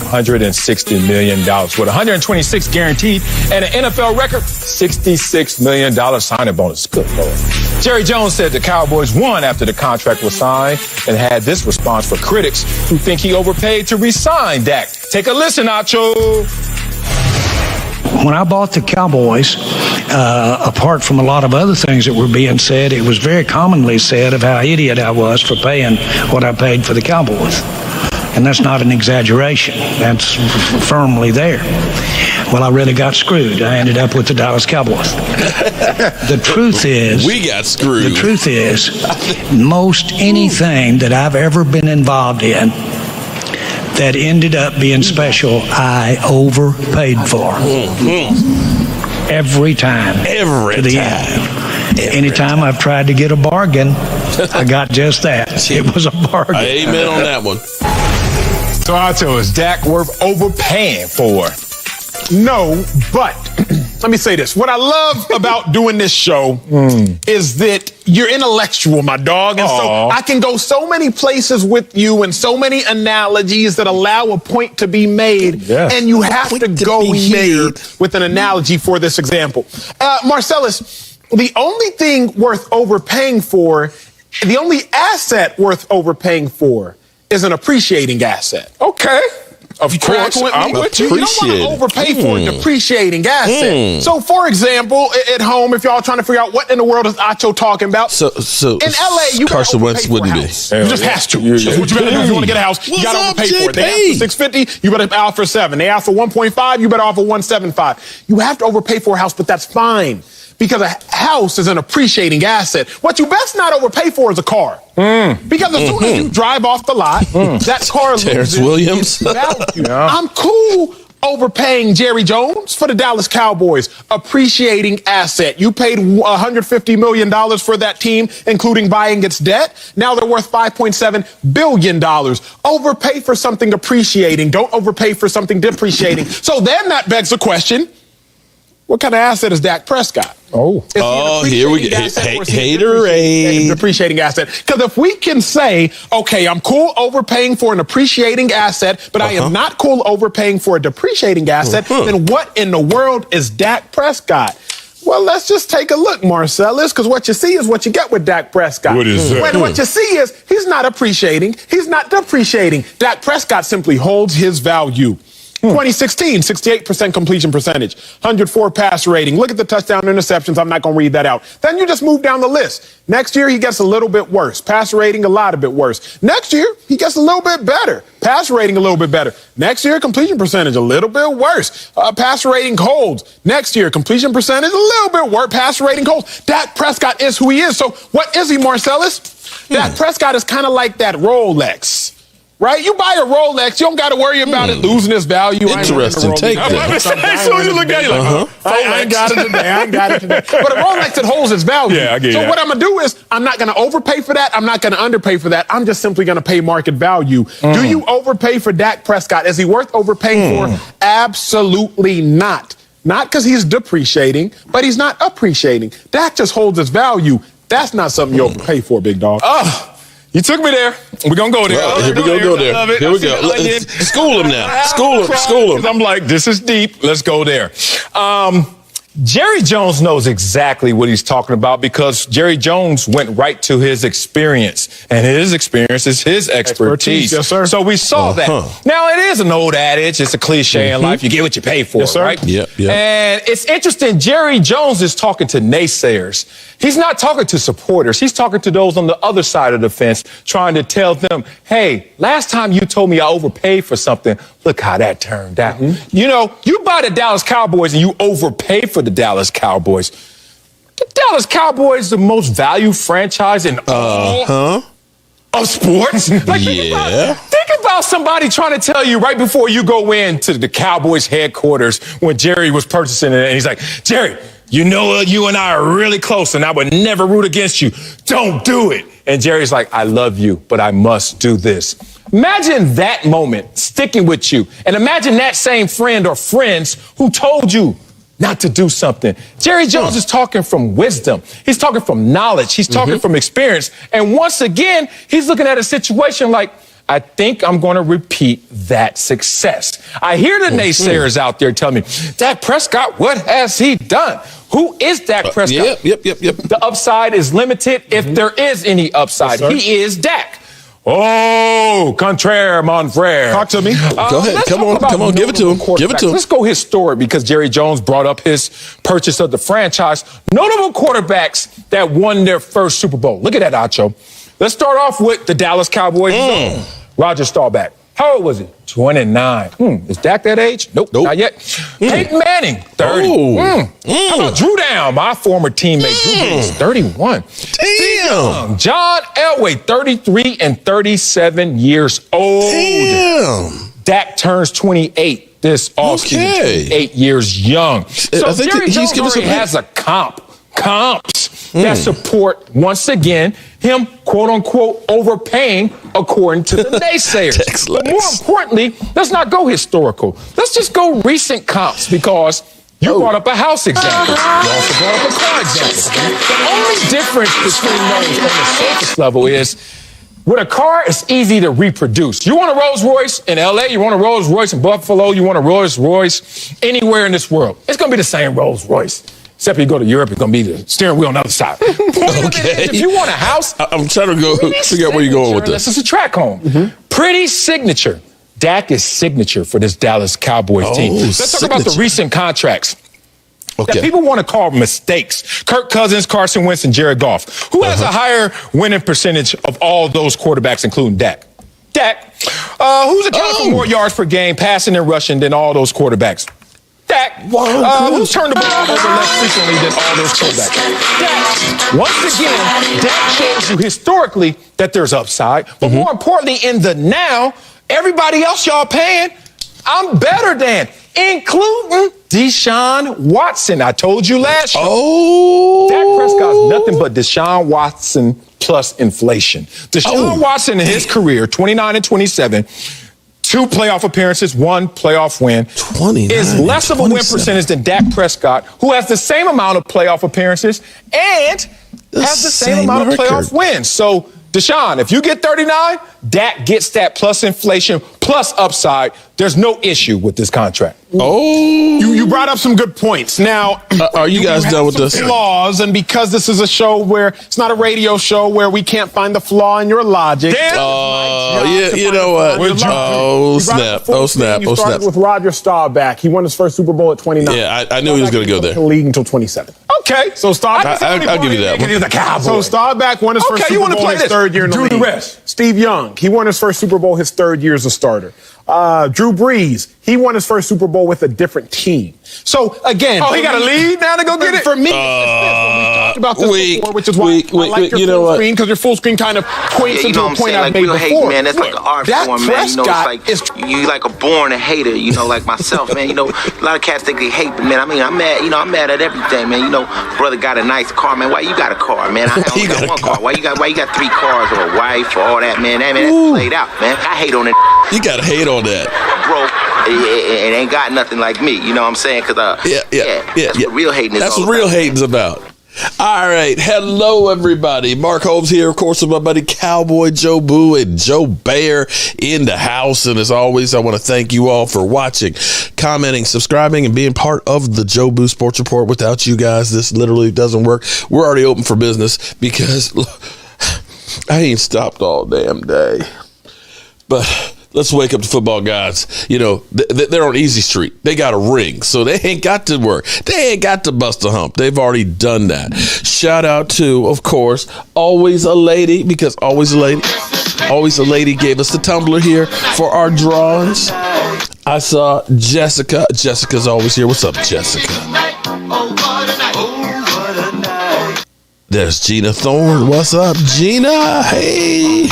$160 million. With 126 guaranteed and an NFL record, $66 million signing bonus. Good Lord. Jerry Jones said the Cowboys won after the contract was signed and had this response for critics who think he overpaid to re-sign Dak. Take a listen, Acho. When I bought the Cowboys, apart from a lot of other things that were being said, it was very commonly said of how idiot I was for paying what I paid for the Cowboys. And that's not an exaggeration. That's firmly there. Well, I really got screwed. I ended up with the Dallas Cowboys. The truth is... We got screwed. The truth is, most anything that I've ever been involved in that ended up being special, I overpaid for. Every time. Every time. Anytime I've tried to get a bargain, I got just that. It was a bargain. Amen on that one. So Acho, is Dak worth overpaying for? No, but let me say this. What I love about doing this show is that you're intellectual, my dog. And so I can go so many places with you and so many analogies that allow a point to be made. Yeah. And you have to go here with an analogy for this example. Marcellus, the only thing worth overpaying for, the only asset worth overpaying for is an appreciating asset. Okay. Of course, I'm with you. You don't want to overpay for a depreciating asset. So, for example, at home, if y'all trying to figure out what in the world is Acho talking about, so in LA, you Carson Wentz wouldn't be. You just has to. That's what you better do if you want to get a house. You got to overpay for it. They asked for $650, you better offer $7. They asked for 1.5, you better offer 1.75. You have to overpay for a house, but that's fine. Because a house is an appreciating asset. What you best not overpay for is a car. Because as soon as you drive off the lot, that car loses Williams. value. I'm cool overpaying Jerry Jones for the Dallas Cowboys. Appreciating asset. You paid $150 million for that team, including buying its debt. Now they're worth $5.7 billion. Overpay for something appreciating. Don't overpay for something depreciating. So then that begs the question, what kind of asset is Dak Prescott? Here we go. Haterade. Depreciating asset. Because if we can say, okay, I'm cool overpaying for an appreciating asset, but I am not cool overpaying for a depreciating asset, then what in the world is Dak Prescott? Well, let's just take a look, Marcellus, because what you see is what you get with Dak Prescott. What is that? What you see is he's not appreciating, he's not depreciating. Dak Prescott simply holds his value. 2016, 68% completion percentage, 104 pass rating. Look at the touchdown interceptions. I'm not going to read that out. Then you just move down the list. Next year, he gets a little bit worse. Pass rating, a lot of bit worse. Next year, he gets a little bit better. Pass rating, a little bit better. Next year, completion percentage, a little bit worse. Pass rating holds. Next year, completion percentage, a little bit worse. Pass rating holds. Dak Prescott is who he is. So what is he, Marcellus? Dak Prescott is kind of like that Rolex. Right? You buy a Rolex, you don't got to worry about it losing its value. Interesting take there. As soon as you look at it, like, I ain't got it today. I ain't got it today. But a Rolex, it holds its value. Yeah, I get so that. what I'm going to do is I'm not going to overpay for that. I'm not going to underpay for that. I'm just simply going to pay market value. Do you overpay for Dak Prescott? Is he worth overpaying for? Absolutely not. Not because he's depreciating, but he's not appreciating. Dak just holds its value. That's not something you overpay for, big dog. You took me there. We're going to go there. Here we go there. Here we go. School him now. School him. I'm like, this is deep. Let's go there. Jerry Jones knows exactly what he's talking about because Jerry Jones went right to his experience, and his experience is his expertise. Yes, sir. So we saw that. Now, it is an old adage. It's a cliche in life. You get what you pay for, yes, sir. right? Yep. And it's interesting. Jerry Jones is talking to naysayers. He's not talking to supporters. He's talking to those on the other side of the fence, trying to tell them, hey, last time you told me I overpaid for something, look how that turned out. You know, you buy the Dallas Cowboys and you overpay for the Dallas Cowboys. The Dallas Cowboys, the most valued franchise in all of sports. Like, think about somebody trying to tell you right before you go into the Cowboys headquarters when Jerry was purchasing it, and he's like, Jerry, you know you and I are really close, and I would never root against you. Don't do it. And Jerry's like, I love you, but I must do this. Imagine that moment sticking with you. And imagine that same friend or friends who told you not to do something. Jerry Jones is talking from wisdom. He's talking from knowledge. He's talking from experience. And once again, he's looking at a situation like, I think I'm going to repeat that success. I hear the naysayers out there telling me, Dak Prescott, what has he done? Who is Dak Prescott? Yep. The upside is limited if there is any upside. Yes, he is Dak. Oh, contraire, mon frere. Talk to me. Go ahead. Come on. Give it to him. Give it to him. Let's go historic because Jerry Jones brought up his purchase of the franchise. Notable quarterbacks that won their first Super Bowl. Look at that, Acho. Let's start off with the Dallas Cowboys. Roger Staubach. How old was he? 29. Is Dak that age? Nope. Not yet. Peyton Manning, 30. How about Drew Down, my former teammate? Drew Brees, 31. Damn. John Elway, 33 and 37 years old. Damn. Dak turns 28 this offseason. 8 years young. So I think Jerry Jones already has a comps that support, once again, him, quote-unquote, overpaying according to the naysayers. But more importantly, let's not go historical. Let's just go recent comps because you brought up a house example. You also brought up a car example. The only difference between those on the surface level is with a car, it's easy to reproduce. You want a Rolls Royce in LA, you want a Rolls Royce in Buffalo, you want a Rolls Royce anywhere in this world. It's going to be the same Rolls Royce. Except you go to Europe, it's going to be the steering wheel on the other side. Okay. If you want a house, I'm trying to figure out where you're going with this. This is a track home. Pretty signature. Dak is signature for this Dallas Cowboys team. Let's talk about the recent contracts that people want to call mistakes. Kirk Cousins, Carson Wentz, and Jared Goff. Who has a higher winning percentage of all those quarterbacks, including Dak? Dak. Who's accounted for more yards per game, passing and rushing than all those quarterbacks? Dak. Who's turned the ball over less frequently than all those quarterbacks? Dak. Once again, Dak shows you historically that there's upside, but more importantly, in the now, everybody else y'all paying, I'm better than, including Deshaun Watson. I told you last year. Dak Prescott's nothing but Deshaun Watson plus inflation. Deshaun Watson in his career, 29 and 27, 2 playoff appearances, 1 playoff win, is less of a win percentage than Dak Prescott, who has the same amount of playoff appearances and has the same amount of playoff wins. So, Deshaun, if you get 39, Dak gets that plus inflation, plus upside. There's no issue with this contract. You brought up some good points. Now, are you guys done with this? Flaws, and because this is a show where it's not a radio show where we can't find the flaw in your logic. You know what? Oh snap! You started with Roger Staubach. He won his first Super Bowl at 29. Yeah, I knew he was going to go there. The league until 27. Okay, so Staubach. I'll give you that one. The Cowboys. So Staubach won his first Super Bowl his third year in the league. Steve Young, he won his first Super Bowl his third year as a starter. Drew Brees, he won his first Super Bowl with a different team. So again, he got a lead now to go get it. For me, we talked about this before, which is why I like your full screen, because your full screen kind of points into a point I made before. Hate, man, that's like an art form, man. You know, it's like you like a born hater. You know, like myself, man. You know, a lot of cats think they hate, but man, I mean, I'm mad. You know, I'm mad at everything, man. You know, brother got a nice car, man. Why you got a car, man? I only got one car. Why you got 3 cars or a wife or all that, man? That man, that's played out, man. I hate on it. You gotta hate on that, bro. It ain't got nothing like me. You know what I'm saying? Because that's what real hating is. That's what real hating's about. All right. Hello, everybody. Mark Holmes here, of course, with my buddy Cowboy Jobu and Joe Bear in the house. And as always, I want to thank you all for watching, commenting, subscribing, and being part of the Jobu Sports Report. Without you guys, this literally doesn't work. We're already open for business because I ain't stopped all damn day. But let's wake up the football gods. You know, they're on easy street. They got a ring, so they ain't got to work. They ain't got to bust a hump. They've already done that. Shout out to, of course, Always a Lady, because Always a Lady gave us the tumbler here for our drawings. I saw Jessica. Jessica's always here. What's up, Jessica? There's Gina Thorne. What's up, Gina? Hey.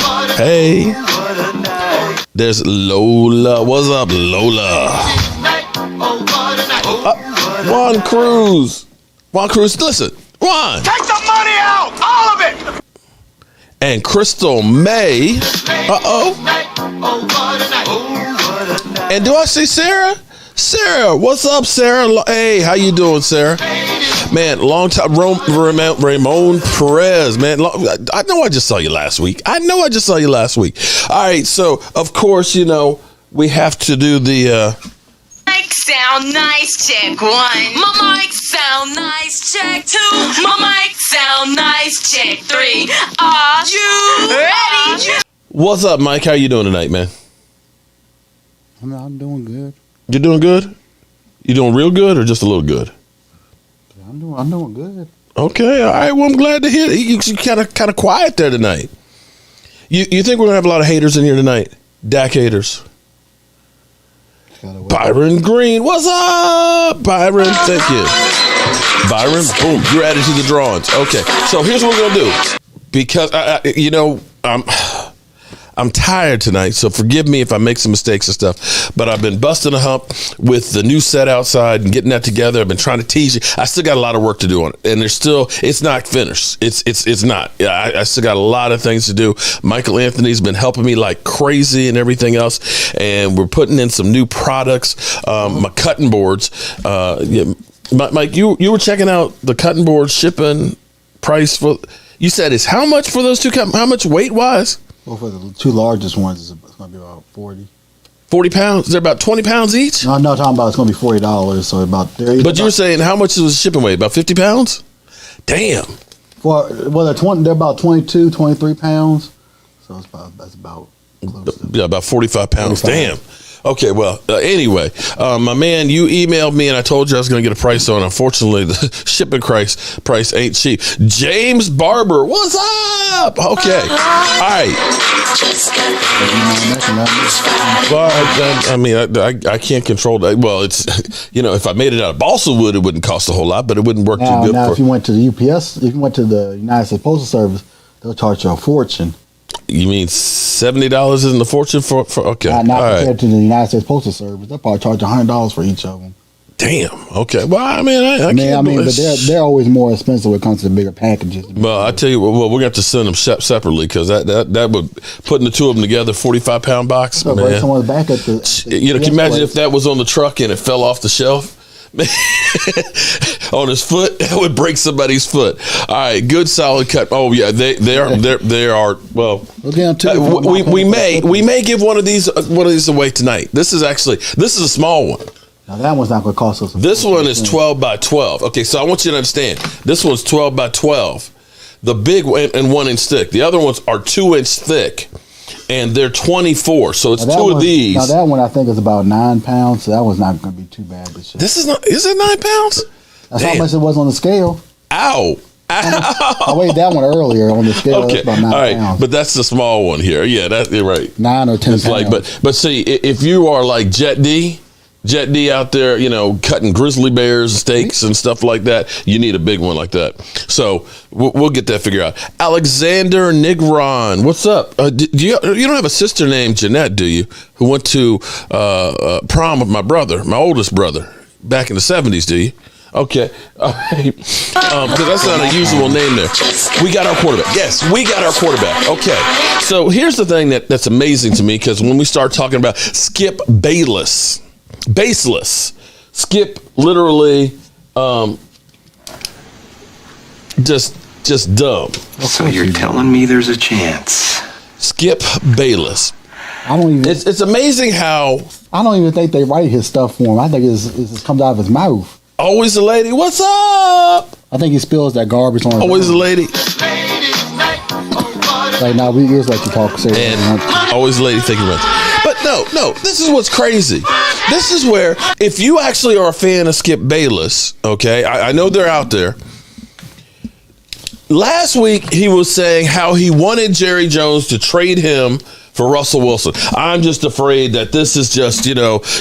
There's Lola. What's up, Lola? Juan Cruz. Listen. Juan. Take the money out. All of it. And Crystal May. And do I see Sarah? Sarah, what's up, Sarah? Hey, how you doing, Sarah? Man, long time. Ramon Perez, man. I know I just saw you last week. All right, so, of course, we have to do the... Mic sound nice, check 1. My mic sound nice, check 2. My mic sound nice, check 3. Are you ready? What's up, Mike? How you doing tonight, man? I'm doing good. You doing good? You doing real good or just a little good? I'm doing good. Okay, all right. Well, I'm glad to hear it. You kind of quiet there tonight. You think we're gonna have a lot of haters in here tonight? Dak haters. Byron Green, what's up, Byron? Thank you, Byron. Boom, you're added to the drawings. Okay, so here's what we're gonna do because I'm tired tonight, so forgive me if I make some mistakes and stuff, but I've been busting a hump with the new set outside and getting that together. I've been trying to tease you. I still got a lot of work to do on it, and it's not finished. It's not. I still got a lot of things to do. Michael Anthony's been helping me like crazy and everything else, and we're putting in some new products. My cutting boards. Mike, you were checking out the cutting board shipping price for. You said it's how much for those two? How much weight wise? Well, for the two largest ones, it's going to be about 40. 40 pounds? They're about 20 pounds each? No, I'm not talking about it's going to be $40. So about 30. But you were saying how much is the shipping weight? About 50 pounds? Damn. They're about 22, 23 pounds. So that's about close to about 45 pounds. 45. Damn. Okay, well, anyway, my man, you emailed me and I told you I was going to get a price on. Unfortunately, the shipping price ain't cheap. James Barber, what's up? Okay. All right. Well, I mean, I can't control that. Well, it's, if I made it out of balsa wood, it wouldn't cost a whole lot, but it wouldn't work too good. Now, if you went to the UPS, if you went to the United States Postal Service, they'll charge you a fortune. You mean $70 isn't the fortune for okay? Not compared to the United States Postal Service. They'll probably charge $100 for each of them. Damn. Okay. Well, I mean, but they're always more expensive when it comes to the bigger packages. Well, I tell you what. Well, we're going to have to send them separately because that would putting the two of them together, 45-pound box. So man, someone's back at the can you imagine if that was on the truck and it fell off the shelf? On his foot, that would break somebody's foot. All right, good solid cut. Oh yeah, they are. Well, we may give one of these away tonight. This is a small one. Now that one's not going to cost us. This one is 12 by 12. Okay, so I want you to understand. This one's 12 by 12. The big one and 1 inch thick. The other ones are 2 inch thick. And they're 24, so it's two of these. Now that one I think is about 9 pounds, so that one's not going to be too bad. This is not. Is it 9 pounds? That's how much it was on the scale. Ow! I weighed that one earlier on the scale. Okay, about 9 all right, pounds. but that's the small one here. Yeah, you're right. 9 or 10 it's pounds. Like, but see, if you are like Jet D out there, cutting grizzly bears, steaks, and stuff like that, you need a big one like that. So we'll get that figured out. Alexander Nigron, what's up? You don't have a sister named Jeanette, do you? Who went to prom with my oldest brother, back in the 70s, do you? Okay, all right. Because that's not a usual name there. We got our quarterback. Yes, we got our quarterback. Okay, so here's the thing that's amazing to me, because when we start talking about Skip Bayless, baseless. Skip literally just dumb. So you're telling me there's a chance? Skip Bayless. I don't even. It's amazing how I don't even think they write his stuff for him. I think it comes out of his mouth. Always a lady. What's up? I think he spills that garbage on his Always a lady. Like, now we just let you talk. And always a lady thinking about it. But no, this is what's crazy. This is where, if you actually are a fan of Skip Bayless, okay, I know they're out there. Last week, he was saying how he wanted Jerry Jones to trade him for Russell Wilson. I'm just afraid that this is just,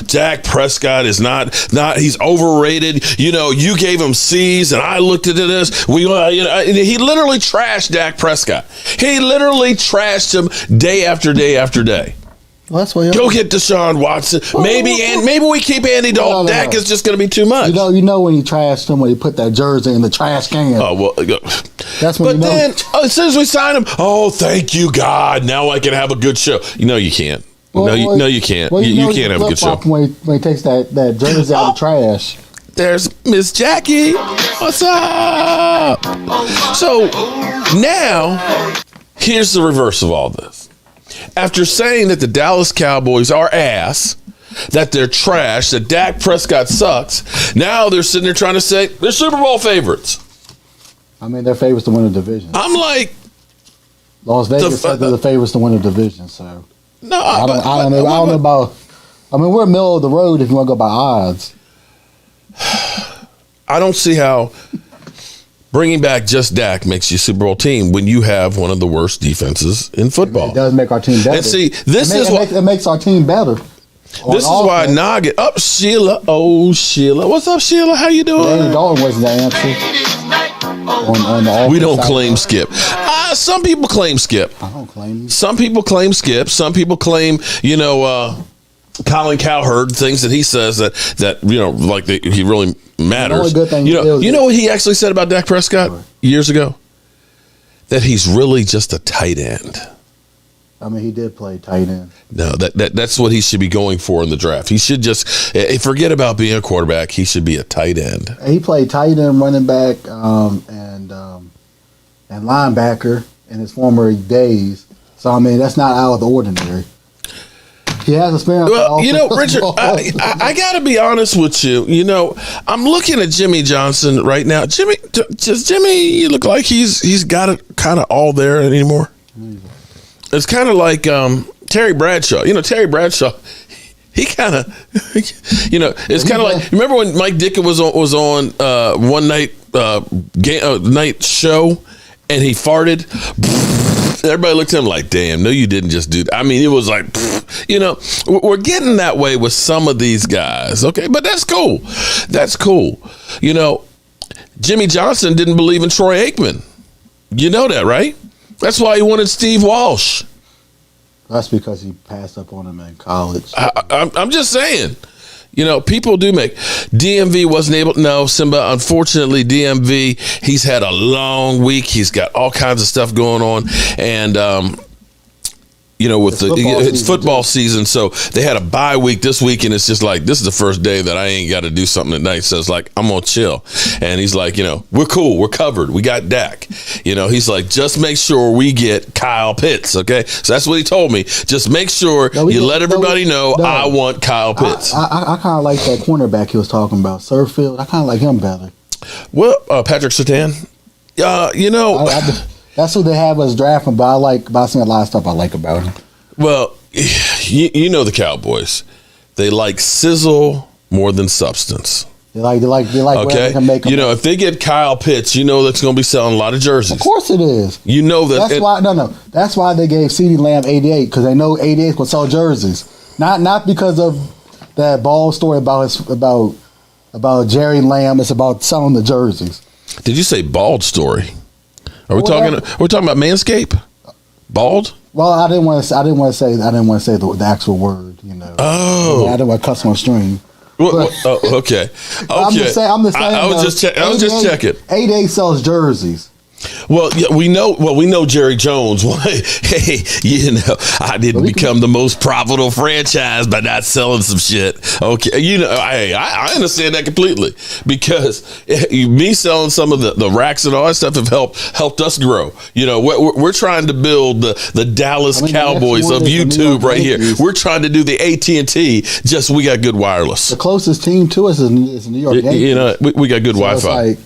Dak Prescott is not he's overrated. You gave him C's and I looked at this. He literally trashed Dak Prescott. He literally trashed him day after day after day. Well, that's what go get Deshaun Watson. Maybe we keep Andy Dalton. Dak is just going to be too much. You know when he trashed him, when he put that jersey in the trash can. Oh well, that's when. But then as soon as we sign him, oh thank you God, now I can have a good show. You can't. No, you can't. Well, you can't have a good show when he takes that jersey out of the trash. There's Miss Jackie. What's up? So now, here's the reverse of all this. After saying that the Dallas Cowboys are ass, that they're trash, that Dak Prescott sucks, now they're sitting there trying to say they're Super Bowl favorites. I mean, they're favorites to win the division. I'm like, Las Vegas said they're the favorites to win the division. So no, I don't know about. I mean, we're middle of the road if you want to go by odds. I don't see how bringing back just Dak makes you a Super Bowl team when you have one of the worst defenses in football. It does make our team better. And see, it makes our team better. This is why I nog it up, Sheila. Oh, Sheila. What's up, Sheila? How you doing? Andy Dalton wasn't the answer. We don't claim Skip. Some people claim Skip. I don't claim him. Some people claim Skip. Some people claim, Colin Cowherd, things that he says that like he really matters. The only good thing you know what he actually said about Dak Prescott years ago? That he's really just a tight end. I mean, he did play tight end. No, that's what he should be going for in the draft. He should just forget about being a quarterback. He should be a tight end. He played tight end, running back, and linebacker in his former days. So I mean, that's not out of the ordinary. He has experience. Well, Richard, I got to be honest with you. I'm looking at Jimmy Johnson right now. Jimmy, you look like he's got it kind of all there anymore. It's kind of like Terry Bradshaw. Terry Bradshaw, he kind of, it's kind of like, remember when Mike Ditka was on one night night show and he farted? Everybody looked at him like, damn, no, you didn't just do that. I mean, it was like, we're getting that way with some of these guys. Okay, but that's cool. That's cool. Jimmy Johnson didn't believe in Troy Aikman. You know that, right? That's why he wanted Steve Walsh. That's because he passed up on him in college. I'm just saying. People do make. DMV wasn't able. No, Simba, unfortunately, DMV, he's had a long week. He's got all kinds of stuff going on. And, it's football season. So they had a bye week this week. And it's just like, this is the first day that I ain't got to do something at night. So it's like, I'm going to chill. And he's like, we're cool. We're covered. We got Dak. He's like, just make sure we get Kyle Pitts. Okay. So that's what he told me. Just make sure let everybody know I want Kyle Pitts. I kind of like that cornerback he was talking about, Sirfield. I kind of like him better. Well, Patrick Surtain. That's who they have us drafting, but I've seen a lot of stuff I like about him. Well, the Cowboys. They like sizzle more than substance. They like okay. Can make them if they get Kyle Pitts, that's going to be selling a lot of jerseys. Of course it is. That. That's why. No. That's why they gave CeeDee Lamb 88 because they know 88 will sell jerseys. Not because of that ball story about Jerry Lamb. It's about selling the jerseys. Did you say bald story? Are we talking about Manscaped? Bald? Well, I didn't want to say the actual word. Oh, I didn't want to cuss on stream. Okay. I'm just saying. I was just checking. 88 sells jerseys. Well, yeah, we know Jerry Jones. Hey, I didn't become the most profitable franchise by not selling some shit. Okay, I understand that completely because me selling some of the racks and all that stuff have helped us grow. We're trying to build the Dallas Cowboys of YouTube right here. We're trying to do the AT&T. Just we got good wireless. The closest team to us is New York Yankees. We got good Wi-Fi.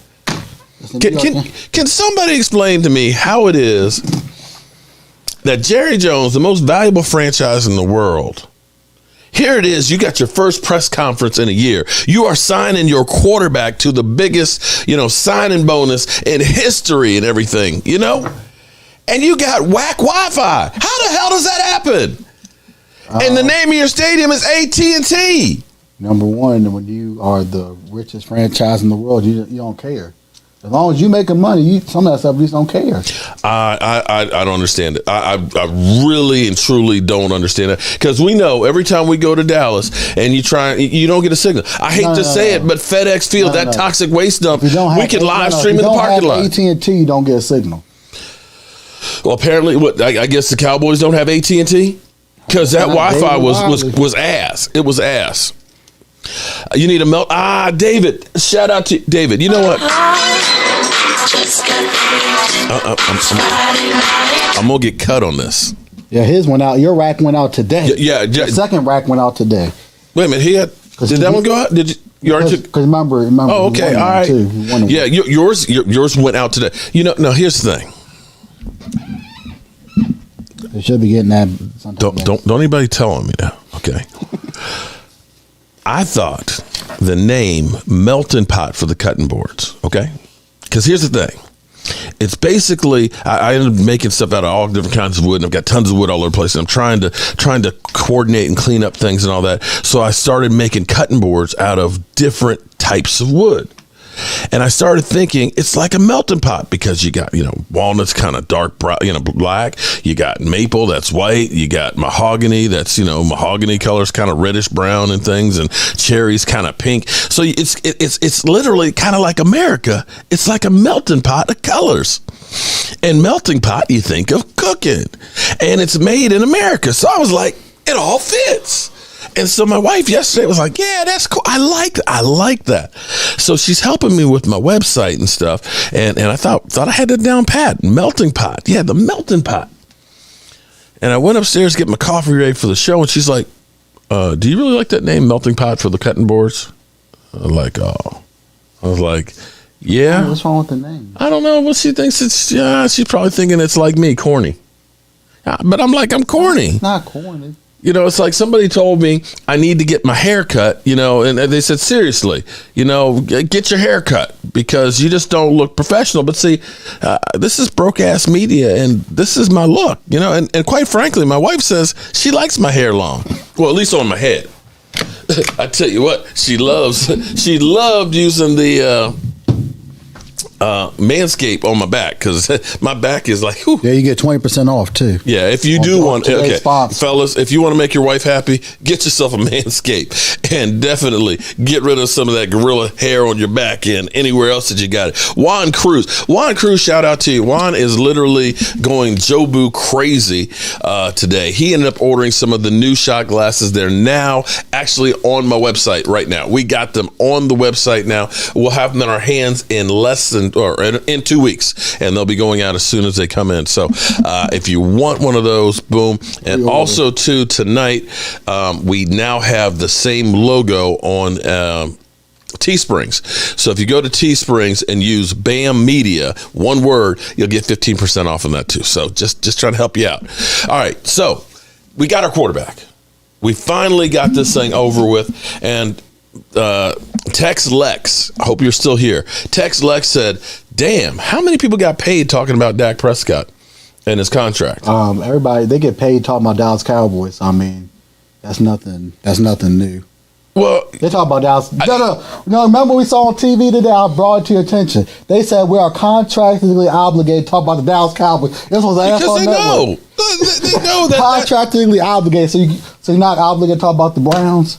Can somebody explain to me how it is that Jerry Jones, the most valuable franchise in the world, here it is, you got your first press conference in a year. You are signing your quarterback to the biggest, signing bonus in history and everything, and you got whack Wi-Fi. How the hell does that happen? And the name of your stadium is AT&T. Number one, when you are the richest franchise in the world, you don't care. As long as you making money, some of that stuff you just don't care. I don't understand it. I really and truly don't understand it because we know every time we go to Dallas and you don't get a signal. I hate to say it, but FedEx Field, that toxic waste dump, we can live stream in the parking lot. AT&T, you don't get a signal. Well, apparently, I guess the Cowboys don't have AT&T because that Wi-Fi was ass. It was ass. You need a melt. David. Shout out to David. You know what? I'm going to get cut on this. Yeah, his went out. Your rack went out today. Yeah. The second rack went out today. Wait a minute. Did that one go out? Did you already took? Because remember. Oh, okay. All right. Yeah, yours went out today. No, here's the thing. They should be getting that. Don't anybody tell on me now. Okay. I thought the name Melting Pot for the cutting boards. Okay. Because here's the thing. It's basically I ended up making stuff out of all different kinds of wood, and I've got tons of wood all over the place. And I'm trying to coordinate and clean up things and all that. So I started making cutting boards out of different types of wood. And I started thinking it's like a melting pot because you got, walnuts kind of dark brown, black. You got maple that's white. You got mahogany that's, mahogany colors kind of reddish brown and things, and cherries kind of pink. So it's literally kind of like America. It's like a melting pot of colors. And melting pot, you think of cooking, and it's made in America. So I was like, it all fits. And so my wife yesterday was like, yeah, that's cool. I like that. So she's helping me with my website and stuff. And I thought I had it down pat. Melting pot. Yeah, the melting pot. And I went upstairs to get my coffee ready for the show. And she's like, do you really like that name, Melting Pot for the cutting boards? I'm like, oh. I was like, yeah. What's wrong with the name? I don't know. Well, she thinks she's probably thinking it's like me, corny. But I'm like, I'm corny. It's not corny. It's like somebody told me I need to get my hair cut, and they said, seriously, get your hair cut because you just don't look professional. But see, this is broke ass media and this is my look, and quite frankly, my wife says she likes my hair long. Well, at least on my head. I tell you what, she loved using the Manscaped on my back because my back is like, whew. Yeah, you get 20% off too. Yeah, if you do want, okay, fellas, if you want to make your wife happy, get yourself a Manscaped and definitely get rid of some of that gorilla hair on your back and anywhere else that you got it. Juan Cruz, shout out to you. Juan is literally going Jobu crazy today. He ended up ordering some of the new shot glasses. They're now actually on my website right now. We got them on the website now. We'll have them in our hands in in 2 weeks, and they'll be going out as soon as they come in. So if you want one of those, boom. And also too, tonight we now have the same logo on Teesprings. So if you go to Teesprings and use B.A.M Media, one word, you'll get 15% off on that too. So just trying to help you out. All right, so we got our quarterback. We finally got this thing over with, and Tex Lex, I hope you're still here. Tex Lex said, damn, how many people got paid talking about Dak Prescott and his contract? Everybody, they get paid talking about Dallas Cowboys. I mean, that's nothing new. Well, they talk about Dallas. No, remember we saw on TV today, I brought it to your attention. They said we are contractually obligated to talk about the Dallas Cowboys. This was the NFL Network. They know that. Contractually obligated, so you're not obligated to talk about the Browns?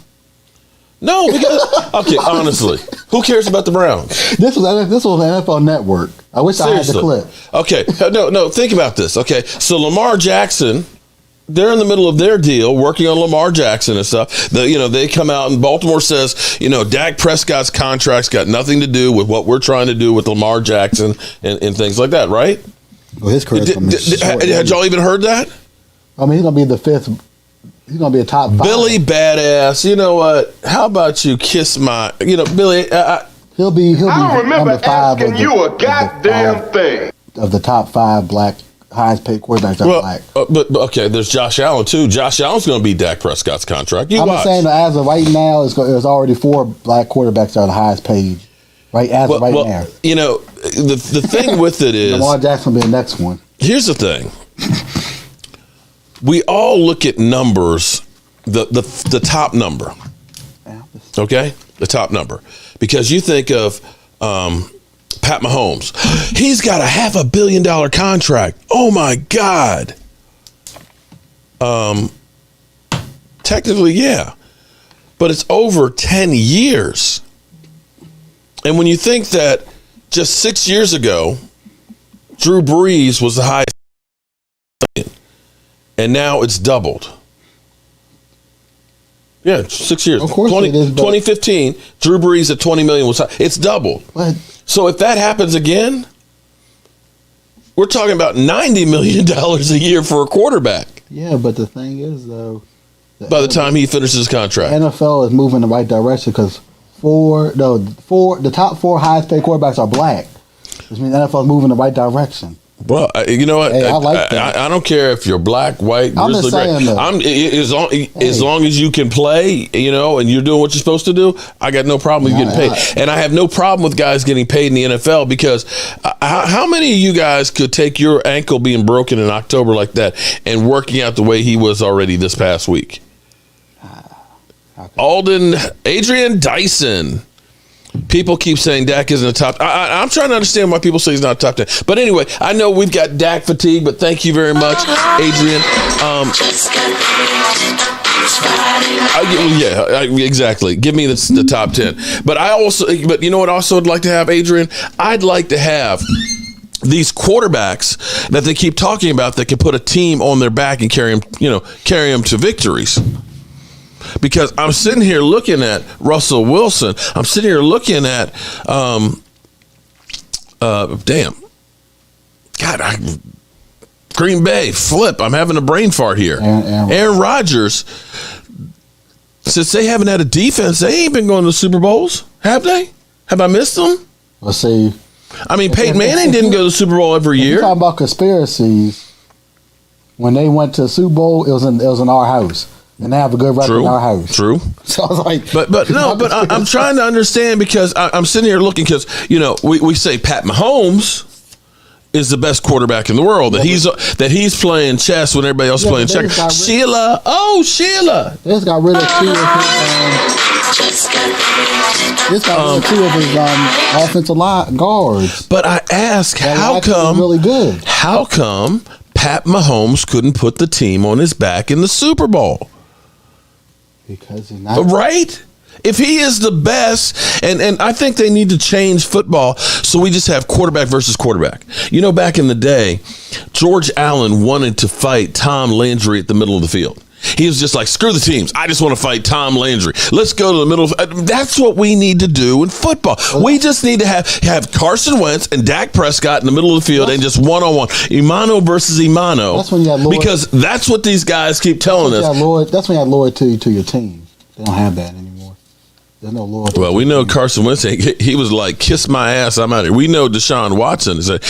No, because okay, honestly, who cares about the Browns? This was NFL Network. I wish Seriously. I had the clip. Okay, no, think about this. Okay, so Lamar Jackson, they're in the middle of their deal, working on Lamar Jackson and stuff. They come out and Baltimore says, Dak Prescott's contract's got nothing to do with what we're trying to do with Lamar Jackson and things like that, right? Well, his career. Had y'all even heard that? I mean, he's gonna be the fifth. He's gonna be a top 5. Billy Badass. You know what? How about you kiss my? Billy. He'll be. I don't remember number 5 asking you a goddamn thing. Of the top 5 black highest paid quarterbacks are black. But okay, there's Josh Allen too. Josh Allen's going to be Dak Prescott's contract. I'm just saying that as of right now, there's already 4 black quarterbacks that are the highest paid. Right now. The thing with it is Lamar Jackson will be the next one. Here's the thing. We all look at numbers, the top number, okay? The top number. Because you think of Pat Mahomes. He's got a $500 million contract. Oh, my God. Technically, yeah. But it's over 10 years. And when you think that just 6 years ago, Drew Brees was the highest, and now it's doubled. Yeah, 6 years. Of course it is, but 2015, Drew Brees at $20 million was it's double. But so if that happens again, we're talking about $90 million a year for a quarterback. yeah, but the thing is though, By the time he finishes his contract. NFL is moving in the right direction because the top 4 highest paid quarterbacks are black. Which means NFL is moving in the right direction. Well, you know what? Hey, I like that. I don't care if you're black, white, I'm grizzly, just saying gray. As long as you can play, you know, and you're doing what you're supposed to do, I got no problem with getting paid. And I have no problem with guys getting paid in the NFL because how many of you guys could take your ankle being broken in October like that and working out the way he was already this past week? Adrian Dyson. People keep saying Dak isn't a top. I'm trying to understand why people say he's not a top 10. But anyway, I know we've got Dak fatigue, but thank you very much, Adrian. Exactly. Give me the top 10. But you know what? Also, I'd like to have Adrian. I'd like to have these quarterbacks that they keep talking about that can put a team on their back and carry them to victories. Because I'm sitting here looking at Russell Wilson. I'm sitting here looking at, Green Bay, flip. I'm having a brain fart here. Aaron Rodgers, since they haven't had a defense, they ain't been going to the Super Bowls, have they? Have I missed them? Let's see. I mean, Peyton Manning didn't go to the Super Bowl every year. You're talking about conspiracies. When they went to the Super Bowl, it was in our house. And they have a good record in our house. True. So I was like, but I'm trying to understand because I'm sitting here looking because we say Pat Mahomes is the best quarterback in the world. That he's playing chess when everybody else is playing checkers. Sheila. They just got rid of two of his offensive line guards. But I ask, how come? Really good. How come Pat Mahomes couldn't put the team on his back in the Super Bowl? Because he's not right. If he is the best, and I think they need to change football so we just have quarterback versus quarterback. You know, back in the day, George Allen wanted to fight Tom Landry at the middle of the field. He was just like, screw the teams. I just want to fight Tom Landry. Let's go to the middle. That's what we need to do in football. We just need to have Carson Wentz and Dak Prescott in the middle of the field and just one-on-one. Imano versus Imano. That's when you have because that's what these guys keep telling us. That's when you have loyalty to your team. They don't have that anymore. There's no loyalty. Well, we know Carson Wentz. He was like, kiss my ass, I'm out of here. We know Deshaun Watson is but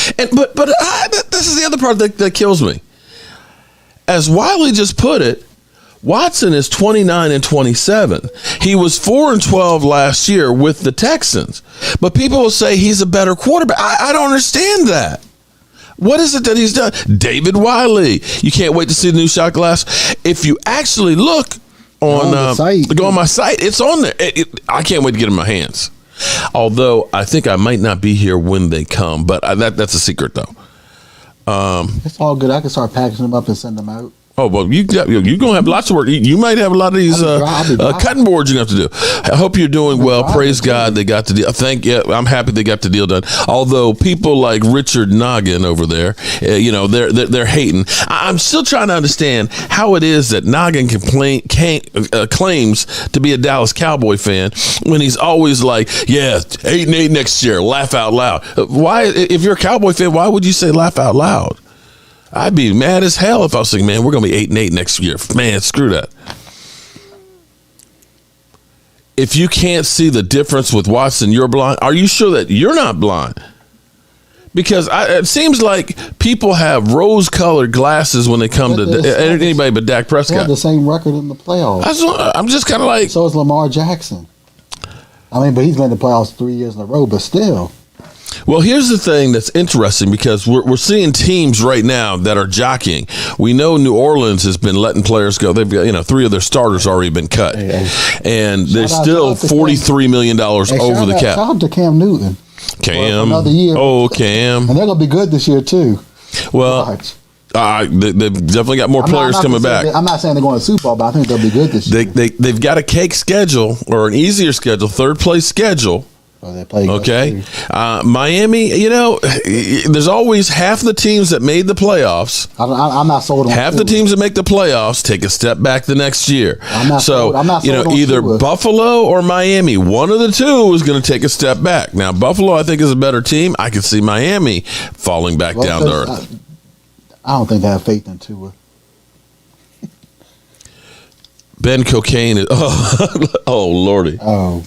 this is the other part that kills me. As Wiley just put it, Watson is 29-27. He was 4-12 last year with the Texans. But people will say he's a better quarterback. I don't understand that. What is it that he's done? David Wiley. You can't wait to see the new shot glass. If you actually look on go on my site, it's on there. I can't wait to get it in my hands. Although I think I might not be here when they come, but that's a secret though. It's all good. I can start packaging them up and send them out. Oh, well, you're going to have lots of work. You might have a lot of these cutting boards you have to do. I hope you're doing well. Praise God they got the deal. I'm happy they got the deal done. Although people like Richard Noggin over there, they're hating. I'm still trying to understand how it is that Noggin claims to be a Dallas Cowboy fan when he's always like, 8-8 next year, laugh out loud. Why, if you're a Cowboy fan, why would you say laugh out loud? I'd be mad as hell if I was saying, man, we're going to be 8-8 next year. Man, screw that. If you can't see the difference with Watson, you're blind. Are you sure that you're not blind? Because it seems like people have rose-colored glasses when they come to anybody but Dak Prescott. They have the same record in the playoffs. I'm just kind of like... So is Lamar Jackson. I mean, but he's been in the playoffs 3 years in a row, but still... Well, here's the thing that's interesting because we're seeing teams right now that are jockeying. We know New Orleans has been letting players go. They've got 3 of their starters already been cut, and they're still $43 million over the cap. Shout out to Cam Newton. Cam, another year. Oh, Cam, and they're gonna be good this year too. Well, they've definitely got more players coming back. I'm not saying they're going to Super Bowl, but I think they'll be good this year. They've got a cake schedule or an easier schedule, third place schedule. Oh, they play. Okay. Miami, there's always half the teams that made the playoffs. I'm not sold on half Tua. the teams that make the playoffs take a step back the next year. I'm not sold on either Tua. Buffalo or Miami, one of the two is going to take a step back. Now, Buffalo, I think, is a better team. I could see Miami falling back down to earth. I don't think they have faith in Tua. Ben Cocaine is, oh Lordy. Oh.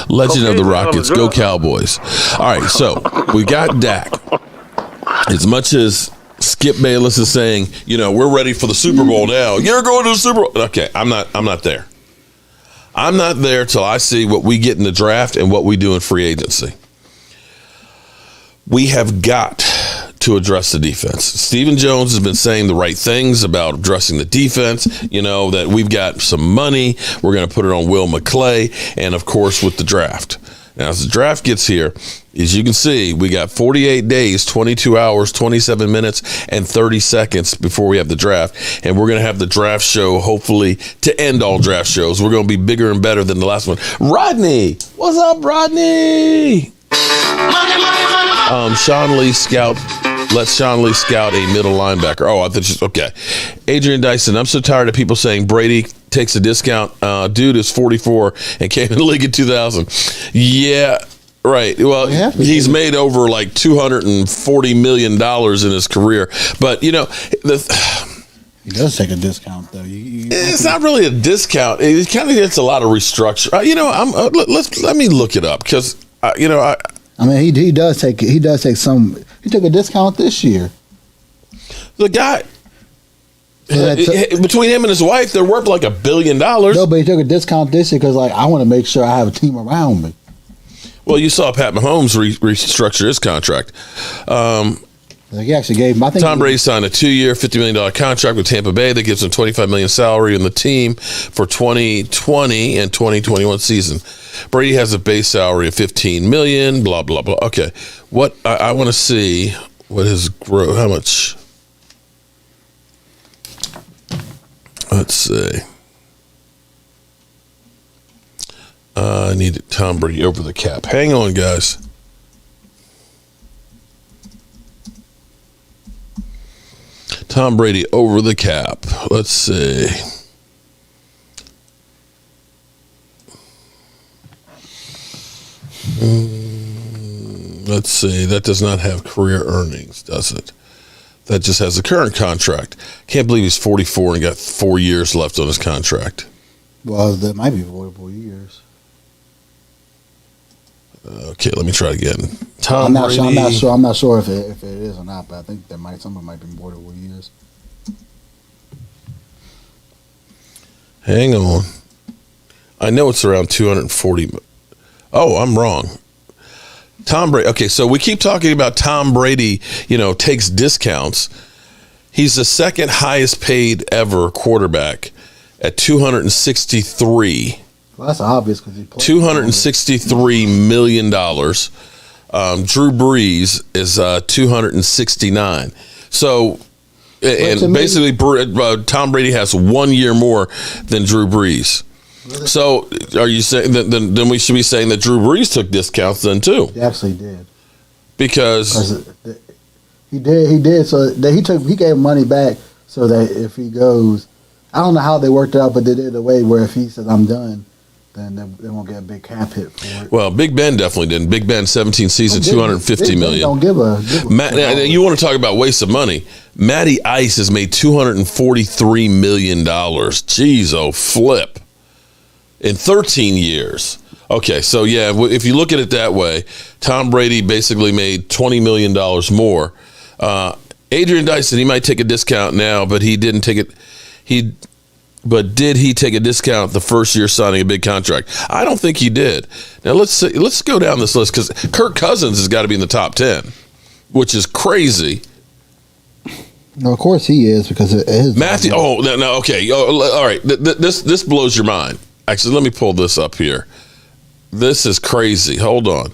Legend of the Rockets. Go Cowboys. All right, so we got Dak. As much as Skip Bayless is saying, we're ready for the Super Bowl now. You're going to the Super Bowl. Okay, I'm not there. I'm not there till I see what we get in the draft and what we do in free agency. We have got to address the defense. Stephen Jones has been saying the right things about addressing the defense, that we've got some money. We're going to put it on Will McClay, and, of course, with the draft. Now, as the draft gets here, as you can see, we got 48 days, 22 hours, 27 minutes, and 30 seconds before we have the draft. And we're going to have the draft show, hopefully, to end all draft shows. We're going to be bigger and better than the last one. Rodney! What's up, Rodney? Sean Lee scout. Let Sean Lee scout a middle linebacker. Oh, I thought okay. Adrian Dyson, I'm so tired of people saying Brady takes a discount. Dude is 44 and came in the league in 2000. Yeah, right. Well, he's made over like $240 million in his career. But, he does take a discount, though. It's not really a discount. It kind of gets a lot of restructure. Let me look it up because, he does take some. He took a discount this year. The guy, between him and his wife, they're worth like $1 billion. No, but he took a discount this year because, I want to make sure I have a team around me. Well, you saw Pat Mahomes restructure his contract. He actually gave him. Tom Brady signed a 2-year, $50 million contract with Tampa Bay that gives him $25 million salary in the team for 2020 and 2021 season. Brady has a base salary of $15 million. Blah blah blah. Okay, what I want to see what his growth. How much? Let's see. I need Tom Brady over the cap. Hang on, guys. Tom Brady over the cap. Let's see. Let's see. That does not have career earnings, does it? That just has the current contract. Can't believe he's 44 and got 4 years left on his contract. Well, that might be 44 years. Okay, let me try it again. I'm not sure if it is or not, but I think some of it might be more than 4 years. Hang on. I know it's around 240. Oh, I'm wrong. Tom Brady. Okay, so we keep talking about Tom Brady, takes discounts. He's the second highest paid ever quarterback at $263. Well, that's obvious because he played $263 million. Drew Brees is $269. So, and basically, Tom Brady has 1 year more than Drew Brees. Really? So, are you saying that then we should be saying that Drew Brees took discounts then too? He actually did. Because he did. So that he gave money back so that if he goes, I don't know how they worked it out, but they did it a way where if he says I'm done, then they won't get a big cap hit for it. Well, Big Ben definitely didn't. Big Ben, 17 seasons, $250 million. Don't give a you want to talk about waste of money? Matty Ice has made $243 million. Jeez, oh flip. In 13 years. Okay, so yeah, if you look at it that way, Tom Brady basically made $20 million more. Adrian Dyson, he might take a discount now, but he didn't take it. But did he take a discount the first year signing a big contract? I don't think he did. Now let's go down this list because Kirk Cousins has got to be in the top 10, which is crazy. No, of course he is because it is Matthew. Oh no, okay. All right. This blows your mind. Actually, let me pull this up here. This is crazy. Hold on.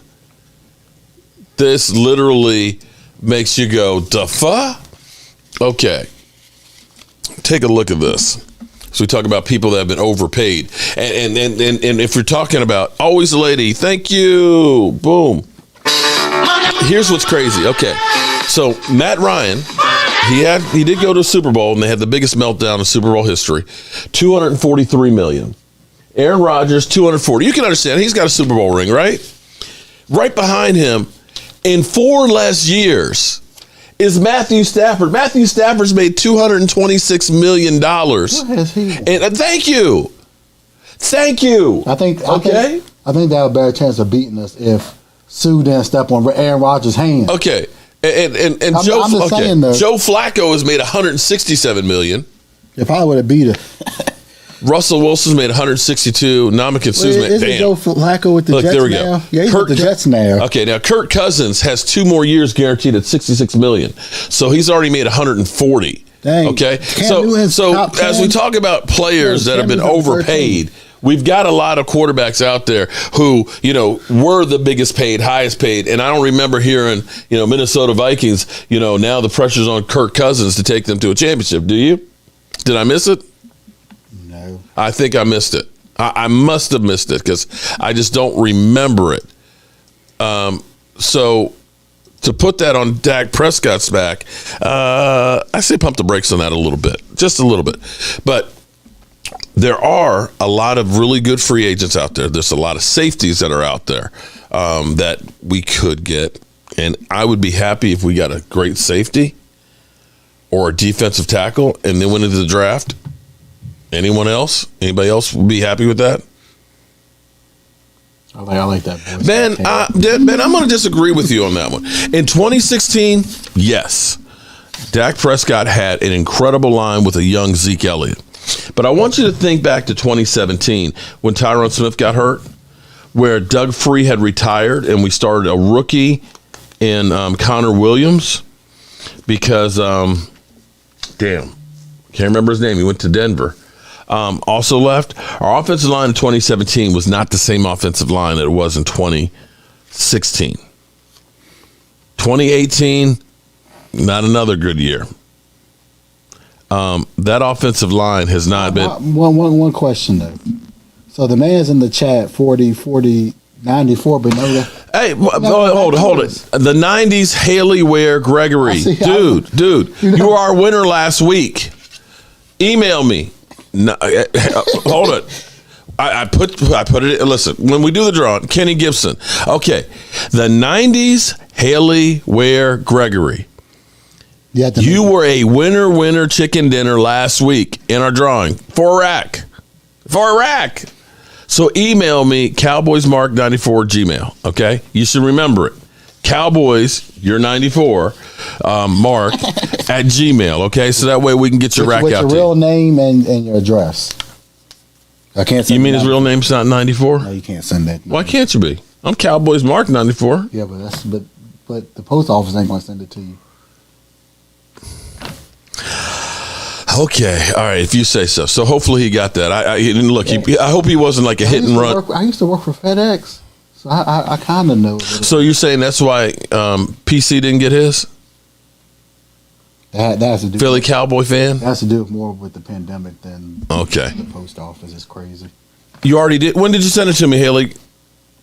This literally makes you go, "Da fuck?" Okay. Take a look at this. So we talk about people that have been overpaid. And if you're talking about always a lady, thank you, boom. Here's what's crazy. Okay, so Matt Ryan, he did go to a Super Bowl, and they had the biggest meltdown in Super Bowl history, $243 million. Aaron Rodgers, $240. You can understand, he's got a Super Bowl ring, right? Right behind him, in 4 less years, is Matthew Stafford. Matthew Stafford's made $226 million. What has he done? And thank you. I think they have a better chance of beating us if Sue didn't step on Aaron Rodgers' hand. Okay. And Joe Flacco has made $167 million. If I would have beat her. Russell Wilson's made $162. Ndamukong Suh's made. Isn't Joe Flacco with the Jets there we now? go. Yeah, he's with the Jets now. Okay, now Kirk Cousins has 2 more years guaranteed at $66 million. So he's already made $140. Dang. Okay, so as we talk about players that have been overpaid, we've got a lot of quarterbacks out there who, were the biggest paid, highest paid. And I don't remember hearing, Minnesota Vikings, now the pressure's on Kirk Cousins to take them to a championship. Do you? Did I miss it? No. I think I missed it. I must have missed it because I just don't remember it. So to put that on Dak Prescott's back, I say pump the brakes on that a little bit, just a little bit. But there are a lot of really good free agents out there. There's a lot of safeties that are out there that we could get. And I would be happy if we got a great safety or a defensive tackle and then went into the draft. Anybody else would be happy with that? I like that. Ben, I'm going to disagree with you on that one. In 2016, yes, Dak Prescott had an incredible line with a young Zeke Elliott. But I want you to think back to 2017 when Tyron Smith got hurt, where Doug Free had retired and we started a rookie in Connor Williams because, can't remember his name. He went to Denver. Also left. Our offensive line in 2017 was not the same offensive line that it was in 2016. 2018, not another good year. That offensive line has not been. One question though. So the man's in the chat 40, 94, but no. Hey, hold it. The 90s Haley Ware Gregory. Dude, you were our winner last week. Email me. No, hold it. I put it. Listen, when we do the draw, Kenny Gibson. Okay, the 90s Haley Ware Gregory. You were a winner chicken dinner last week in our drawing for Iraq. So email me cowboysmark94 gmail. Okay, you should remember it. Cowboys, you're 94, Mark at Gmail. Okay, so that way we can get your rack out. With your real name and your address. I can't. Send you mean his real name's not 94? No, you can't send that. Why can't you be? I'm Cowboys Mark 94. Yeah, but the post office ain't gonna send it to you. Okay, all right. If you say so. So hopefully he got that. I hope he wasn't like a hit and run. I used to work for FedEx. So I kind of know. So you're saying that's why PC didn't get his? That has to do. Philly Cowboy fan? That has to do more with the pandemic than the post office. Is crazy. You already did. When did you send it to me, Haley?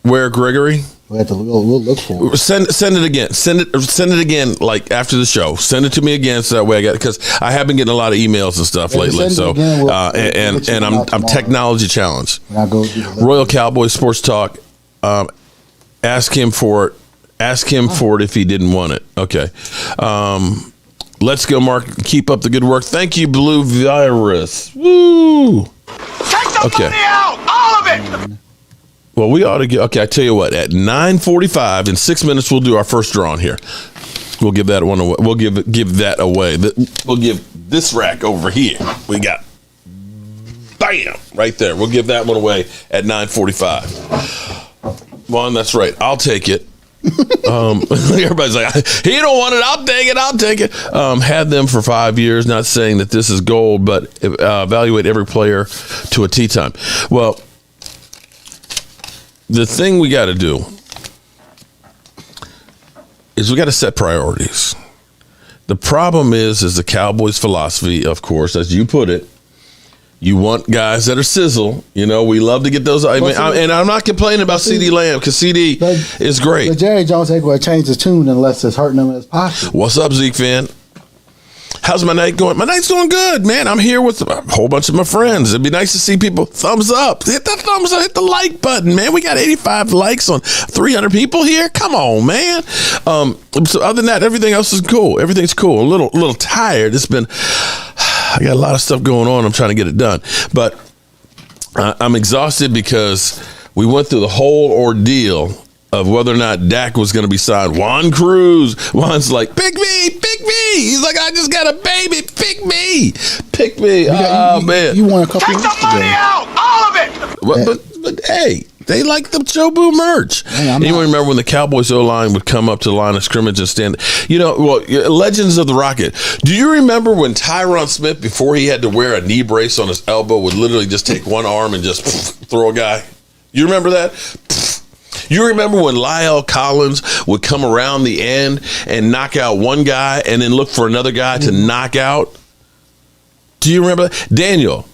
Where Gregory? We'll look for it. Send it again. Send it again. Like after the show. Send it to me again so that way I got it because I have been getting a lot of emails and stuff lately. So and I'm technology challenged. Royal Cowboy Sports Talk. Ask him for it. Ask him for it if he didn't want it. Okay. Let's go, Mark. Keep up the good work. Thank you, Blue Virus. Woo. Take the money out, all of it. Well, we ought to get. Okay, I tell you what. At 9:45 in 6 minutes, we'll do our first drawing here. We'll give that one away. We'll give that away. We'll give this rack over here. We got. Bam! Right there. We'll give that one away at 9:45. Vaughn, that's right. I'll take it. Everybody's like, he don't want it. I'll take it. Had them for 5 years. Not saying that this is gold, but evaluate every player to a tee time. Well, the thing we got to do is we got to set priorities. The problem is the Cowboys' philosophy, of course, as you put it, You want guys that are sizzle. You know, we love to get those. And I'm not complaining about CeeDee Lamb because CeeDee is great. But Jerry Jones ain't going to change his tune unless it's hurting him in his pocket. What's up, Zeke fan? How's my night going? My night's going good, man. I'm here with a whole bunch of my friends. It'd be nice to see people. Thumbs up. Hit the thumbs up. Hit the like button, man. We got 85 likes on 300 people here. Come on, man. So other than that, everything else is cool. Everything's cool. A little tired. I got a lot of stuff going on. I'm trying to get it done. But I'm exhausted because we went through the whole ordeal of whether or not Dak was going to be signed. Juan Cruz. Juan's like, pick me, pick me. He's like, I just got a baby. Pick me. Pick me. Man. You want a couple Take the money out. All of it. But hey, they like the Jobu merch. Anyone remember when the Cowboys O-line would come up to the line of scrimmage and stand? You know, Legends of the Rocket. Do you remember when Tyron Smith, before he had to wear a knee brace on his elbow, would literally just take one arm and just throw a guy? You remember that? You remember when Lyle Collins would come around the end and knock out one guy and then look for another guy to knock out? Do you remember that? Daniel.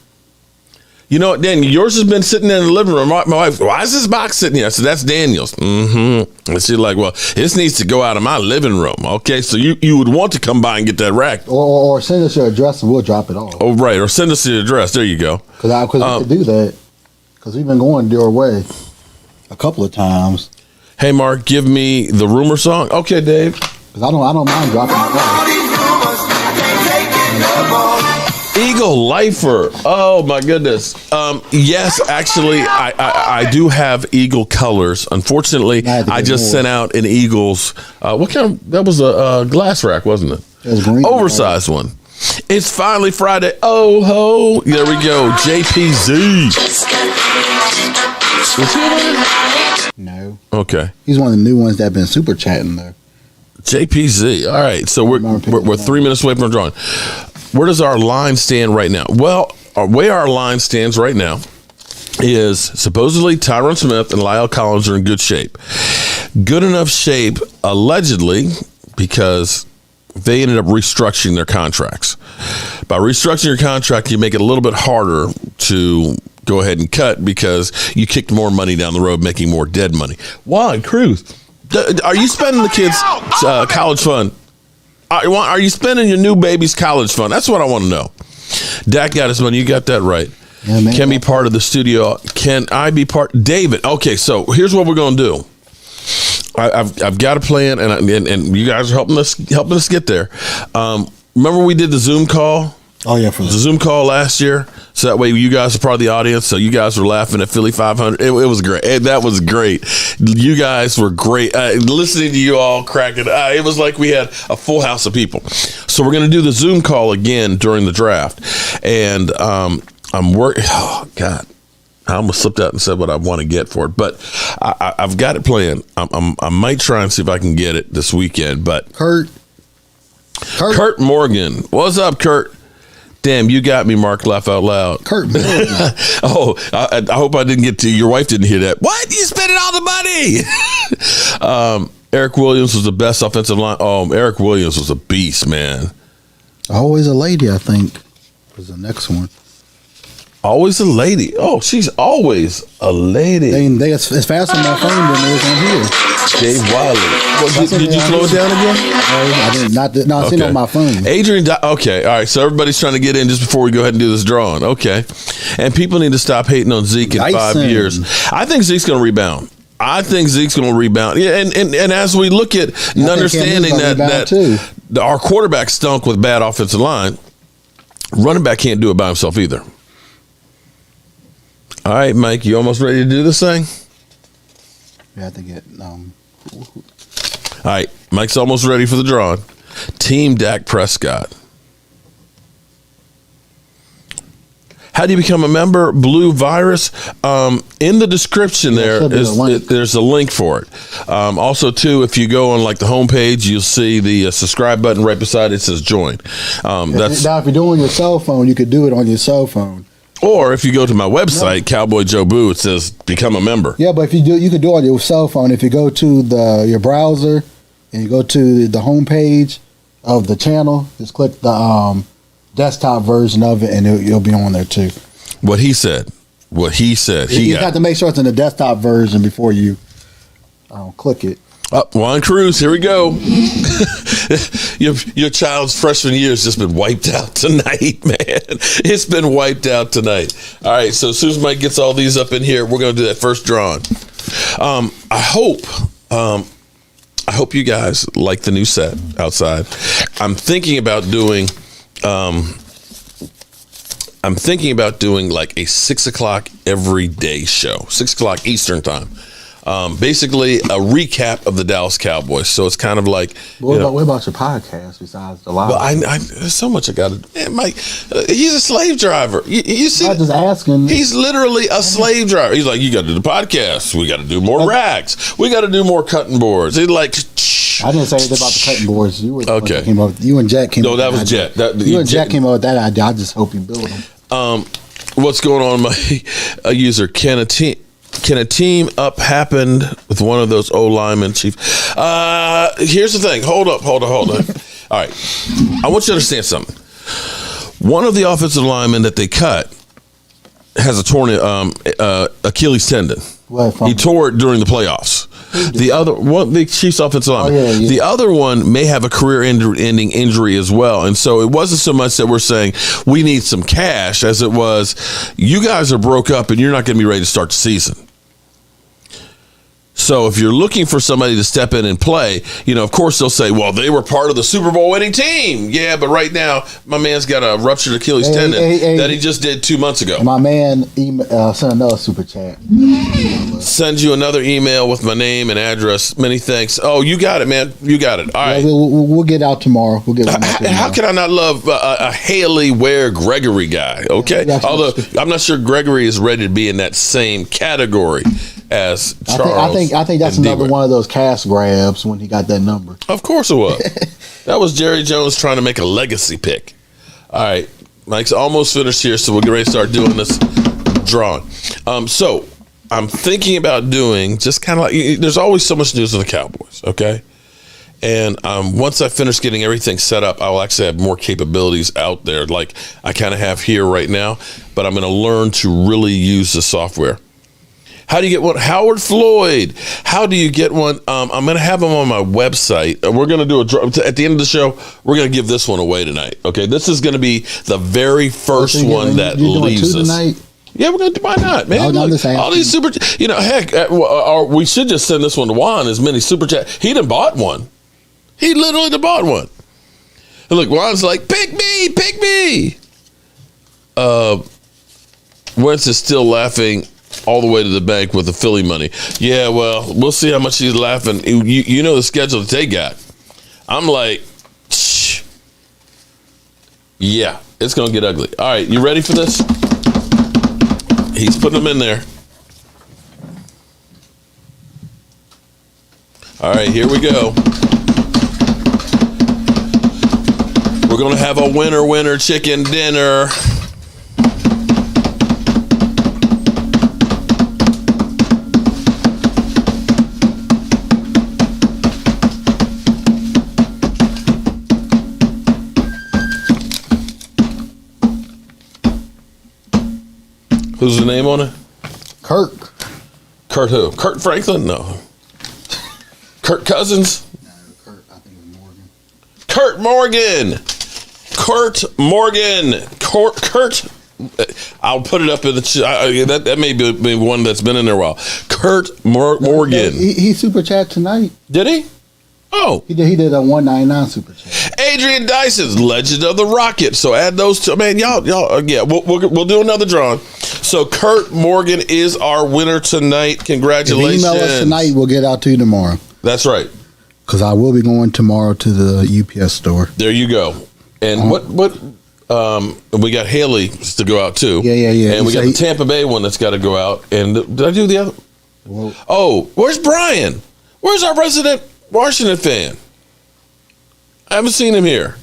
You know what, Daniel, yours has been sitting in the living room. My wife, why is this box sitting here? I said, that's Daniel's. Mm-hmm. And she's like, well, this needs to go out of my living room. Okay, so you would want to come by and get that rack. Or send us your address and we'll drop it off. Oh, right, or send us your address. There you go. Because we could do that. Because we've been going your way a couple of times. Hey, Mark, give me the rumor song. Okay, Dave. Because I don't mind dropping it off. Eagle Lifer. Oh my goodness. Yes, actually, I do have Eagle colors. Unfortunately, I just sent out an Eagles. What kind of? That was a glass rack, wasn't it? It was green. Oversized one. It's finally Friday. Oh ho! There we go. JPZ. Is he on? No. Okay. He's one of the new ones that have been super chatting though. JPZ. All right. So we're 3 minutes away from drawing. Where does our line stand right now? Well, the way our line stands right now is supposedly Tyron Smith and Lyle Collins are in good shape. Good enough shape, allegedly, because they ended up restructuring their contracts. By restructuring your contract, you make it a little bit harder to go ahead and cut because you kicked more money down the road, making more dead money. Juan Cruz, are you spending the kids' college fund? Are you spending your new baby's college fund? That's what I want to know. Dak got his money. You got that right. Yeah, man. Can be part of the studio. Can I be part? David. Okay, so here's what we're going to do. I've got a plan, and you guys are helping us get there. Remember we did the Zoom call? Oh yeah, for the Zoom call last year. So that way you guys are part of the audience. So you guys were laughing at Philly 500. It was great. That was great. You guys were great. Listening to you all cracking. It was like we had a full house of people. So we're going to do the Zoom call again during the draft. And I'm working. Oh God, I almost slipped out and said what I want to get for it, but I've got it planned. I might try and see if I can get it this weekend. But Kurt Morgan, what's up, Kurt? Damn, you got me, Mark. Laugh out loud. Kurt Morgan. Oh, I hope I didn't get to your wife. Didn't hear that. What? You spending all the money? Eric Williams was the best offensive line. Oh, Eric Williams was a beast, man. Always a lady, I think, was the next one. Always a lady. Oh, she's always a lady. It's faster on my phone than it is on here. Dave Wiley. Did you slow it down again? I didn't. I seen it on my phone. Adrian. Okay. All right. So everybody's trying to get in just before we go ahead and do this drawing. Okay. And people need to stop hating on Zeke in 5 years. I think Zeke's going to rebound. Yeah, and as we look at and understanding that our quarterback stunk with bad offensive line, running back can't do it by himself either. All right, Mike, you almost ready to do this thing? Yeah, I have to get. All right, Mike's almost ready for the drawing. Team Dak Prescott. How do you become a member? Blue Virus. In the description there's a link for it. Also, too, if you go on like the homepage, you'll see the subscribe button right beside it. It says join. Now, if you're doing your cell phone, you could do it on your cell phone. Or if you go to my website, Cowboy Jobu, it says become a member. Yeah, but if you could do it on your cell phone. If you go to your browser and you go to the homepage of the channel, just click the desktop version of it, and you'll be on there too. What he said. You have to make sure it's in the desktop version before you click it. Juan Cruz, here we go. Your child's freshman year has just been wiped out tonight, man. It's been wiped out tonight. All right, so as soon as Mike gets all these up in here, we're going to do that first drawing. I hope you guys like the new set outside. I'm thinking about doing like a 6 o'clock every day show, 6 o'clock Eastern time. Basically a recap of the Dallas Cowboys. So it's kind of like, what about your podcast besides the live? Well, there's so much I got to do. Man, Mike, he's a slave driver. You see, I'm just asking. He's literally a slave driver. He's like, you got to do the podcast. We got to do more racks. We got to do more cutting boards. He's like, I didn't say anything about the cutting boards. You were okay. You and Jack came up. No, that was Jet. You and Jack came up with that idea. I just hope you build them. What's going on, my user? Can a team up happen with one of those O-linemen, Chief? Here's the thing. Hold up. All right. I want you to understand something. One of the offensive linemen that they cut has a torn Achilles tendon. He tore it during the playoffs. The Chiefs offensive lineman. Yeah. The other one may have a career-ending injury as well. And so it wasn't so much that we're saying we need some cash as it was you guys are broke up and you're not going to be ready to start the season. So if you're looking for somebody to step in and play, of course they'll say, well, they were part of the Super Bowl winning team. Yeah, but right now my man's got a ruptured Achilles tendon that he just did 2 months ago. My man sent another super chat. Send you another email with my name and address. Many thanks. Oh, you got it, man. You got it. All right. We'll get out tomorrow. How can I not love a Haley Ware Gregory guy? Okay. Although I'm not sure Gregory is ready to be in that same category as Charles. I think that's another one of those cash grabs when he got that number. Of course it was. That was Jerry Jones trying to make a legacy pick. All right. Mike's almost finished here, so we're getting ready to start doing this drawing. So I'm thinking about doing just kind of like, there's always so much news of the Cowboys, okay? And once I finish getting everything set up, I will actually have more capabilities out there like I kind of have here right now, but I'm going to learn to really use the software. How do you get one? Howard Floyd. How do you get one? I'm going to have them on my website. We're going to do at the end of the show, we're going to give this one away tonight. Okay, this is going to be the very first one that leaves us. Tonight? Yeah, we're going to. Why not, man? Look, all these super. Heck, we should just send this one to Juan. As many super chat. He done bought one. He literally done bought one. And look, Juan's like, pick me. Wentz is still laughing all the way to the bank with the Philly money. Yeah, well, we'll see how much he's laughing. You know the schedule that they got. I'm like, yeah, it's going to get ugly. All right, you ready for this? He's putting them in there. All right, here we go. We're going to have a winner chicken dinner. Who's the name on it? Kurt who? Kurt Franklin? No. Kirk Cousins? No, Kurt, I think it was Morgan. Kurt Morgan. Kurt. I'll put it up in the that may be one that's been in there a while. Kurt Morgan. He super chat tonight. Did he? Oh, he did a $1.99 super chat. Adrian Dyson's Legend of the Rocket. So add those two. Man, y'all, yeah, we'll do another drawing. So Kurt Morgan is our winner tonight. Congratulations! If you email us tonight, we'll get out to you tomorrow. That's right. Because I will be going tomorrow to the UPS store. There you go. And what? We got Haley to go out too. Yeah. And we got the Tampa Bay one that's got to go out. And did I do the other? Whoa. Oh, where's Brian? Where's our resident Washington fan? I haven't seen him here.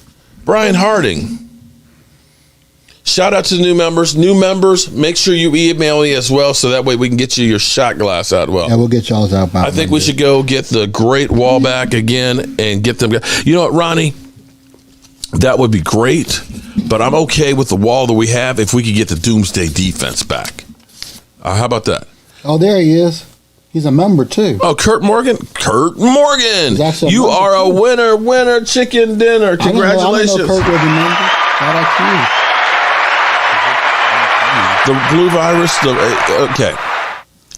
Brian Harding. Shout out to the new members. New members, make sure you email me as well so that way we can get you your shot glass out well. Yeah, we'll get y'all's out. I think we should go get the great wall back again and get them. You know what, Ronnie? that would be great. But I'm okay with the wall that we have if we could get the Doomsday defense back. How about that? Oh, there he is. He's a member, too. Oh, Kurt Morgan? Kurt Morgan! You are a winner, chicken dinner. Congratulations. I didn't know Kurt was a member. Shout out to you. The blue virus. Okay.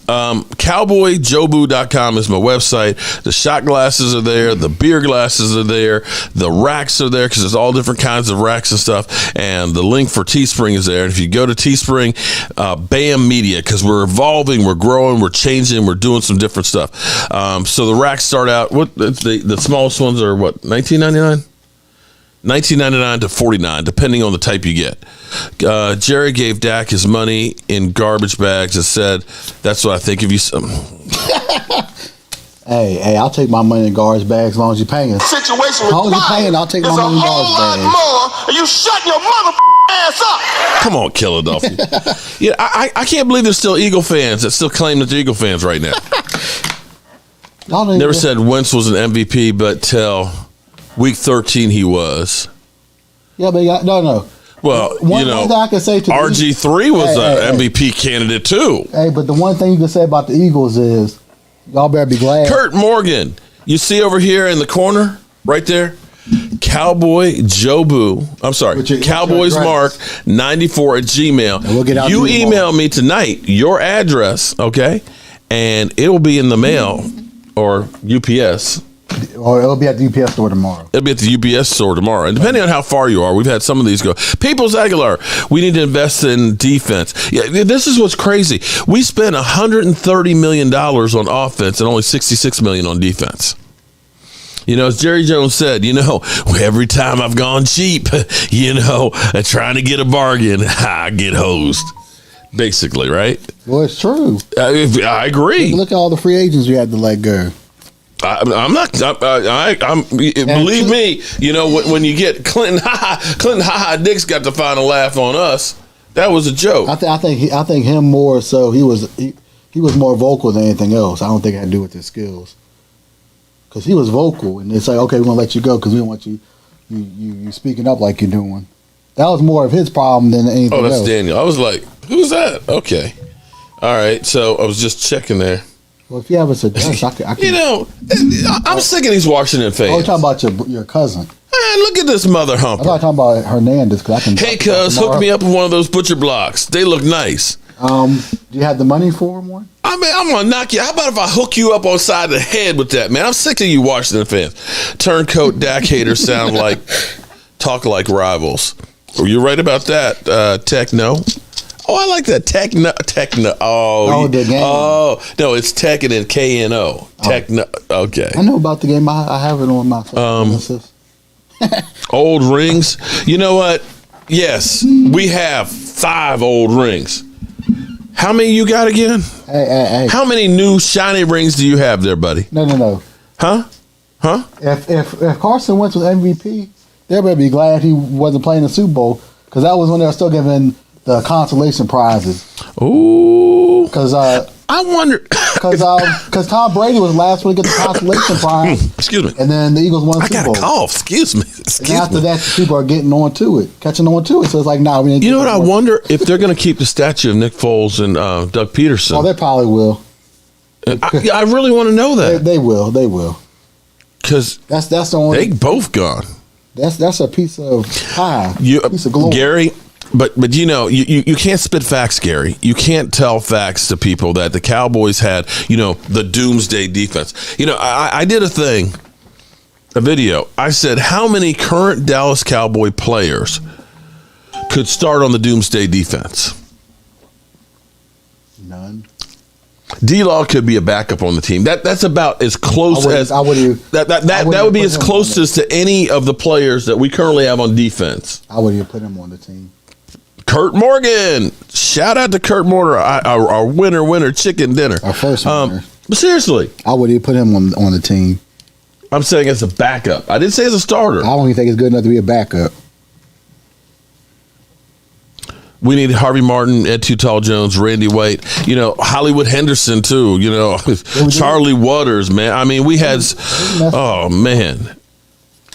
CowboyJobu.com is my website. The shot glasses are there. The beer glasses are there. The racks are there because there's all different kinds of racks and stuff. And the link for Teespring is there. And if you go to Teespring, B.A.M Media, because we're evolving, we're growing, we're changing, we're doing some different stuff. So the racks start out, the smallest ones are what, $19.99? $19.99 to $49, depending on the type you get. Jerry gave Dak his money in garbage bags and said, "That's what I think of you." Hey, I'll take my money in garbage bags as long as you're paying. Situation as long as you're paying, I'll take my money in garbage bags. More, and you shut your mother ass up. Come on, Philadelphia. Yeah, I can't believe there's still Eagle fans that still claim that they're Eagle fans right now. Never said Wentz was an MVP, but till week 13 he was. Yeah, but no. Well, one thing I can say to RG3 was an MVP candidate too. Hey, but the one thing you can say about the Eagles is y'all better be glad. Kurt Morgan, you see over here in the corner, right there, Cowboy Jobu. I'm sorry, Cowboys Mark 94 at Gmail. We'll get out you email me tonight your address, okay, and it will be in the mail or UPS. Or it'll be at the UPS store tomorrow. It'll be at the UPS store tomorrow. And depending on how far you are, we've had some of these go. Peoples Aguilar, we need to invest in defense. Yeah, this is what's crazy. We spent $130 million on offense and only $66 million on defense. As Jerry Jones said, every time I've gone cheap, trying to get a bargain, I get hosed. Basically, right? Well, it's true. I agree. Look at all the free agents we had to let go. I'm not. Believe me. When you get Clinton Dix got the final laugh on us. That was a joke. I think him more so. He was more vocal than anything else. I don't think it had to do with his skills. Because he was vocal, and they say, "Okay, we're gonna let you go because we don't want you speaking up like you're doing." That was more of his problem than anything else. Oh, that's Daniel. I was like, "Who's that?" Okay, all right. So I was just checking there. Well, if you have a suggestion, I can. I'm sick of these Washington fans. Oh, you're talking about your cousin. Man, look at this mother humper. I'm not talking about Hernandez. Hey, cuz, hook me up with one of those butcher blocks. They look nice. Do you have the money for him one? I mean, I'm going to knock you. How about if I hook you up on the side of the head with that, man? I'm sick of you Washington fans. Turncoat Dak haters talk like rivals. Were you right about that, Techno? Oh, I like that. Techno. Oh, the game. Oh, no, it's Tech and then KNO. Techno. Okay. I know about the game. I have it on my phone. Old rings. You know what? Yes, we have 5 old rings. How many you got again? Hey. How many new shiny rings do you have there, buddy? No. Huh? If Carson Wentz was MVP, they better be glad he wasn't playing the Super Bowl because that was when they were still giving the consolation prizes. Ooh. Because I wonder. Because Tom Brady was last one to get the consolation prize. Excuse me. And then the Eagles won the Super Bowl. I got a cough. Excuse me. And after that, people are getting catching on to it. So it's like, nah, we need to. You know what? I wonder if they're going to keep the statue of Nick Foles and Doug Peterson. Oh, they probably will. I really want to know that. They will. Because that's the only. They both gone. That's a piece of pie. Piece of glory. Gary. But you can't spit facts, Gary. You can't tell facts to people that the Cowboys had, the doomsday defense. I did a video. I said, how many current Dallas Cowboy players could start on the doomsday defense? None. D-Law could be a backup on the team. That's about as close that would be as close as to any of the players that we currently have on defense. I wouldn't even put him on the team. Kurt Morgan. Shout out to Kurt Morgan, our winner chicken dinner. Our first winner. But seriously. I wouldn't even put him on the team. I'm saying as a backup. I didn't say as a starter. I don't even think it's good enough to be a backup. We need Harvey Martin, Ed Too Tall Jones, Randy White, Hollywood Henderson too, Charlie Waters, man. I mean, we had, oh man.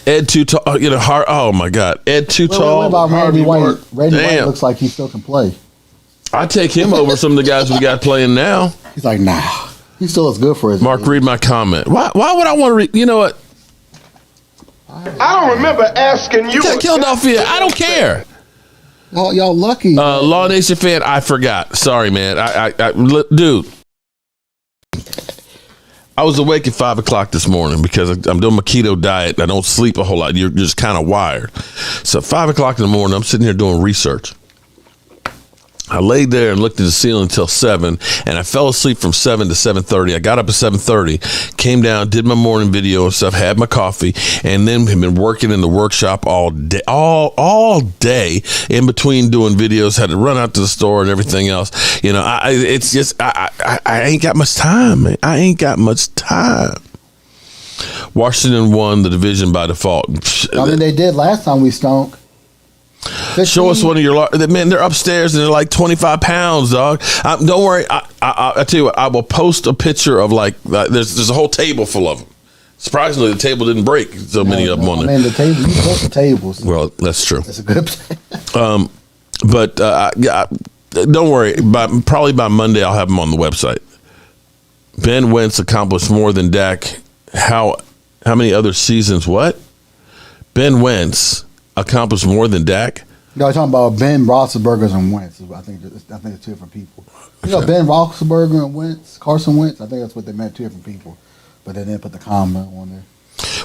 Ed Too Tall, oh my God, Ed Too Tall. What about Randy White? Randy White Damn. looks like he still can play. I take him over some of the guys we got playing now. He's like, nah. He still looks good for his Mark, age. read my comment. Why would I want to read? You know what? I don't remember asking you. Philadelphia, I don't care. Y'all lucky. Law Nation fan, I forgot. Sorry, man. Dude. I was awake at 5 o'clock this morning because I'm doing my keto diet and I don't sleep a whole lot. You're just kind of wired. So 5 o'clock in the morning, I'm sitting here doing research. I laid there and looked at the ceiling until 7, and I fell asleep from 7 to 7:30. I got up at 7:30, came down, did my morning video and stuff, had my coffee, and then have been working in the workshop all day, all day in between doing videos. Had to run out to the store and everything else. It's just I ain't got much time, man. I ain't got much time. Washington won the division by default. I mean, they did last time we stunk. 15. Show us one of your man. They're upstairs and they're like 25 pounds, dog. Don't worry. I tell you what. I will post a picture of there's a whole table full of them. Surprisingly, the table didn't break. So many of them on there. Man, the table. You post the tables. Well, that's true. That's a good. But don't worry. Probably by Monday, I'll have them on the website. Ben Wentz accomplished more than Dak. How many other seasons? What? Ben Wentz accomplished more than Dak? No, I'm talking about Ben Roethlisberger and Wentz. I think it's two different people. Okay. Ben Roethlisberger and Wentz, Carson Wentz. I think that's what they meant, two different people. But they didn't put the comma on there.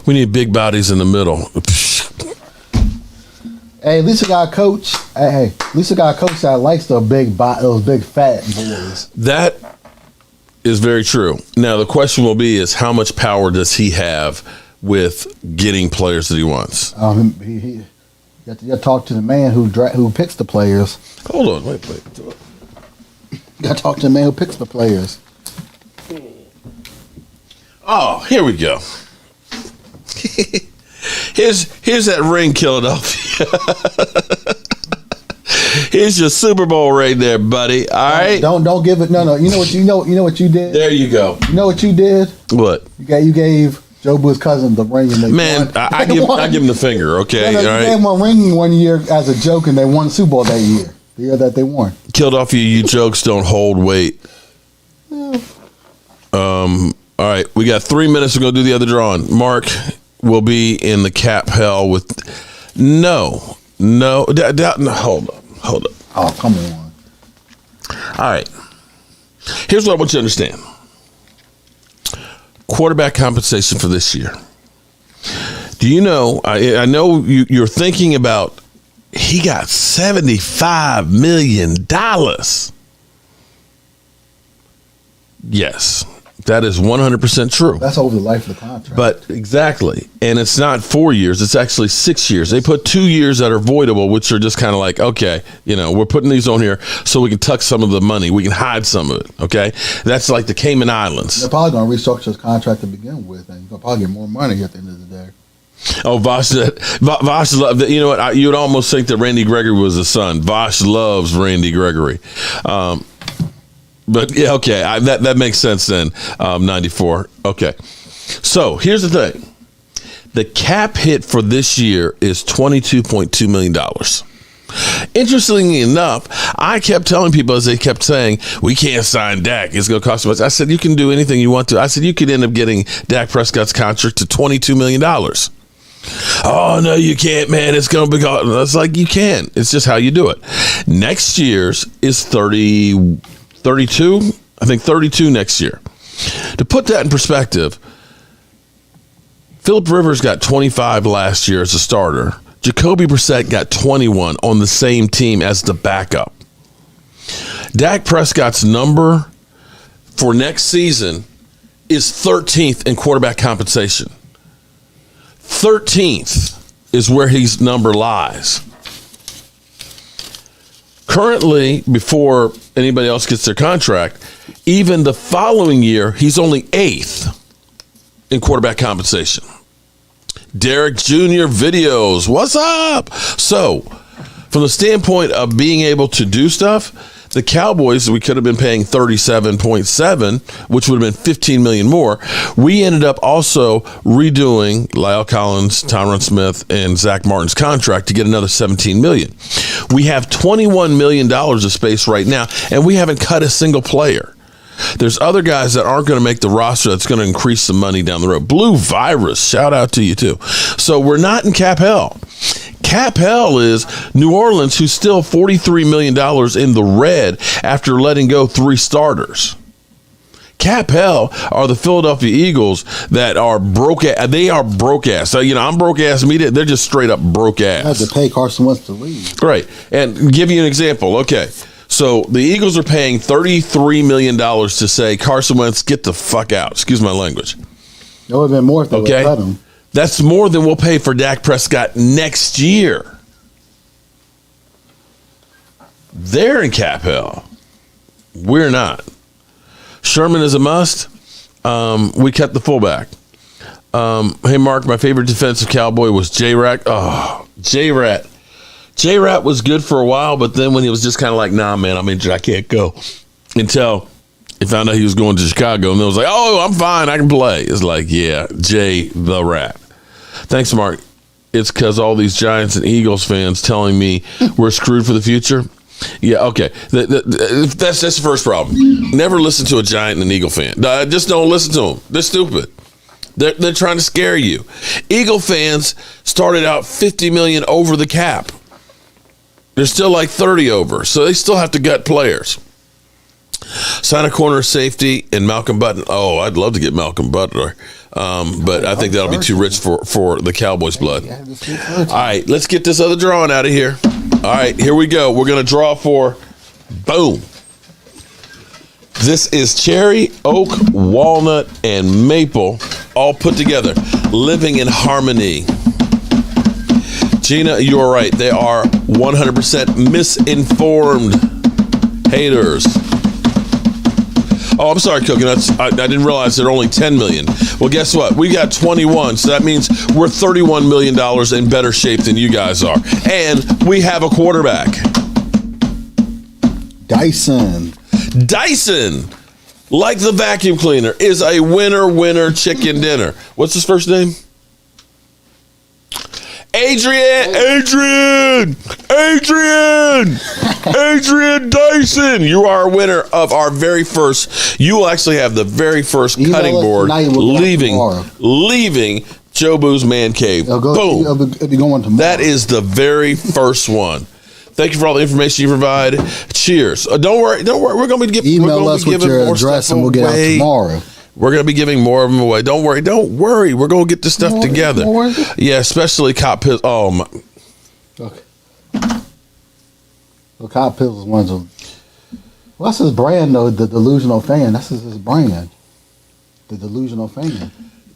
We need big bodies in the middle. Hey, at least we got a coach. Hey, at least we got a coach that likes those big fat boys. That is very true. Now the question will be: is how much power does he have with getting players that he wants? You have to talk to the man who picks the players. Hold on, wait. You got to talk to the man who picks the players. Oh, here we go. Here's that ring, Philadelphia. Here's your Super Bowl right there, buddy. All right. Don't give it. No. You know what you did. There you go. You know what you did. What? You gave Jobu's cousin the ring, and I give him the finger. Okay, all right. They gave him a ring one year as a joke, and they won the Super Bowl that year. The year that they won. Philadelphia, you jokes don't hold weight. Yeah. All right, we got 3 minutes to go do the other drawing. Mark will be in the cap hell with no. Hold up. Oh, come on. All right. Here's what I want you to understand. Quarterback compensation for this year. Do you know, I know you're thinking about, he got $75 million. Yes, that is 100% true. That's over the life of the contract. But exactly. And it's not 4 years. It's actually 6 years. They put 2 years that are voidable, which are just kind of like, okay, we're putting these on here so we can tuck some of the money. We can hide some of it. Okay. That's like the Cayman Islands. They're probably going to restructure his contract to begin with, and you'll probably get more money at the end of the day. Oh, Vosh, you know what? You would almost think that Randy Gregory was his son. Vosh loves Randy Gregory. But yeah, okay, that makes sense then. 94. Okay, so here's the thing: the cap hit for this year is $22.2 million. Interestingly enough, I kept telling people, as they kept saying, we can't sign Dak. It's going to cost too much. I said, you can do anything you want to. I said, you could end up getting Dak Prescott's contract to $22 million. Oh, no, you can't, man. It's going to be gone. It's like, you can. It's just how you do it. Next year's is 32. I think 32 next year. To put that in perspective, Phillip Rivers got 25 last year as a starter. Jacoby Brissett got 21 on the same team as the backup. Dak Prescott's number for next season is 13th in quarterback compensation. 13th is where his number lies. Currently, before anybody else gets their contract, even the following year, he's only 8th in quarterback compensation. Derek Jr. videos, what's up? So, from the standpoint of being able to do stuff, The Cowboys, we could have been paying 37.7, which would have been $15 million more. We ended up also redoing Lyle Collins, Tyron Smith, and Zach Martin's contract to get another $17 million. We have $21 million of space right now, and we haven't cut a single player. There's other guys that aren't going to make the roster that's going to increase some money down the road. Blue Virus, shout out to you too. So we're not in cap hell. Cap hell is New Orleans, who's still $43 million in the red after letting go 3 starters. Cap hell are the Philadelphia Eagles that are broke. They are broke ass. So, I'm broke ass media. They're just straight up broke ass. I had to pay Carson Wentz to leave. Right. And give you an example. Okay. So the Eagles are paying $33 million to say, Carson Wentz, get the fuck out. Excuse my language. It would have been more if they would have cut him. That's more than we'll pay for Dak Prescott next year. They're in cap hell. We're not. Sherman is a must. We kept the fullback. Hey, Mark, my favorite defensive Cowboy was J-Rat. Oh, J-Rat. J-Rat was good for a while, but then when he was just kind of like, nah, man, I'm injured, I can't go. Until he found out he was going to Chicago, and then was like, oh, I'm fine, I can play. It's like, yeah, Jay the Rat. Thanks, Mark. It's because all these Giants and Eagles fans telling me we're screwed for the future. Yeah, okay. That's the first problem. Never listen to a Giant and an Eagle fan. Just don't listen to them. They're stupid. They're trying to scare you. Eagle fans started out $50 million over the cap. They're still like 30 over, so they still have to gut players. Sign a corner safety and Malcolm Butler. Oh, I'd love to get Malcolm Butler, but I think that'll be too rich for the Cowboys' blood. All right, let's get this other drawing out of here. All right, here we go. We're going to draw for, boom. This is cherry, oak, walnut, and maple all put together, living in harmony. Gina, you are right. They are 100% misinformed haters. Oh, I'm sorry, Coconuts. I didn't realize there are only 10 million. Well, guess what? We got 21, so that means we're $31 million in better shape than you guys are. And we have a quarterback. Dyson, like the vacuum cleaner, is a winner chicken dinner. What's his first name? Adrian Dyson. You are a winner of our very first. You will actually have the very first cutting board leaving Jobu's man cave. Boom. It'll be going tomorrow. That is the very first one. Thank you for all the information you provide. Cheers. Don't worry. We're going to be giving email us with your address and we'll get out tomorrow. We're going to be giving more of them away. Don't worry. We're going to get this stuff together. Yeah, especially Cop Pizzle. Oh, my. Okay. Well, Cop Pizzle's one's a... What's his brand, though? The Delusional Fan. That's his brand. The Delusional Fan.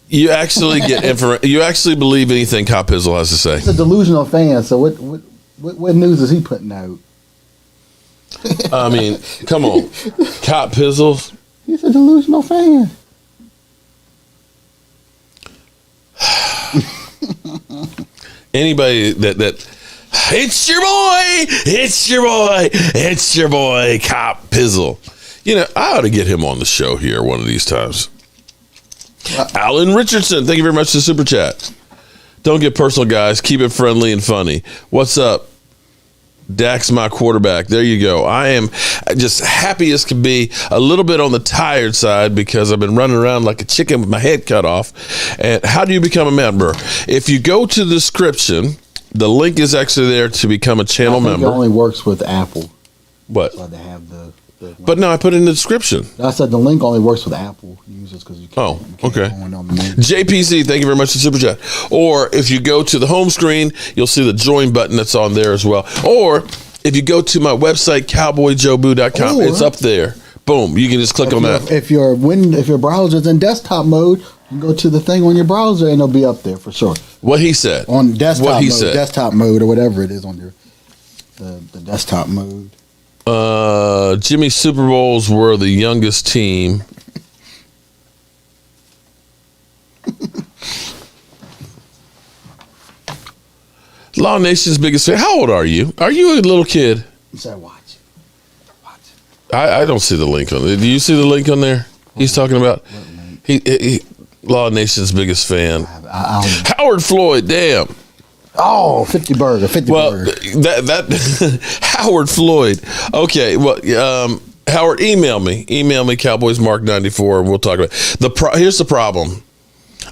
You actually get information. You actually believe anything Cop Pizzle has to say. He's a delusional fan, so what news is he putting out? I mean, come on. Cop Pizzle. He's a delusional fan. Anybody that it's your boy Cop Pizzle. I ought to get him on the show here one of these times. Alan Richardson, thank you very much for the super chat. Don't get personal, guys. Keep it friendly and funny. What's up? Dak's my quarterback. There you go. I am just happy as can be, a little bit on the tired side because I've been running around like a chicken with my head cut off. And how do you become a member? If you go to the description, the link is actually there to become a channel member. It only works with Apple. What? So they have the but no, I put it in the description. I said the link only works with Apple users because you can't. Okay. JPC, thank you very much for Super Chat. Or if you go to the home screen, you'll see the join button that's on there as well. Or if you go to my website, cowboyjobu.com, it's up there. Boom, you can just click on that. If your browser's in desktop mode, you can go to the thing on your browser and it'll be up there for sure. What he said. On desktop mode or whatever it is on your the desktop mode. Jimmy's Super Bowls were the youngest team. Law Nation's biggest fan. How old are you? Are you a little kid? He said, watch it. I don't see the link on there. Do you see the link on there? He's talking about he Law Nation's biggest fan. Howard Floyd, damn. Oh, 50 burger. Well, that Howard Floyd. Okay, well, Howard, email me, CowboysMark94, and we'll talk about it. Here's the problem.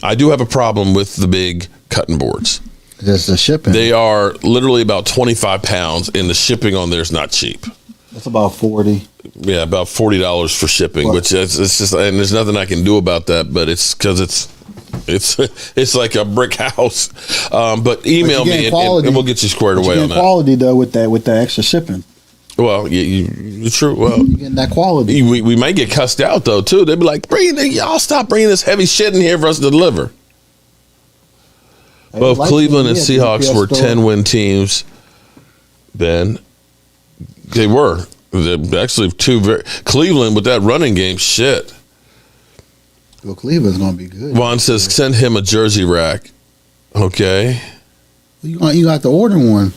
I do have a problem with the big cutting boards. Just the shipping. They are literally about 25 pounds, and the shipping on there is not cheap. It's about 40. Yeah, about $40 for shipping, which it's just, and there's nothing I can do about that. But it's because it's like a brick house. But email me and we'll get you squared away on that. Quality though with the extra shipping. Well, you're true. Well, you're getting that quality. We might get cussed out though too. They'd be like, y'all stop bringing this heavy shit in here for us to deliver. Both Cleveland and Seahawks were 10-win teams. Ben, they were. They're actually Cleveland with that running game, shit. Well, Cleveland's going to be good. Juan says, send him a jersey rack. Okay. You got to order one.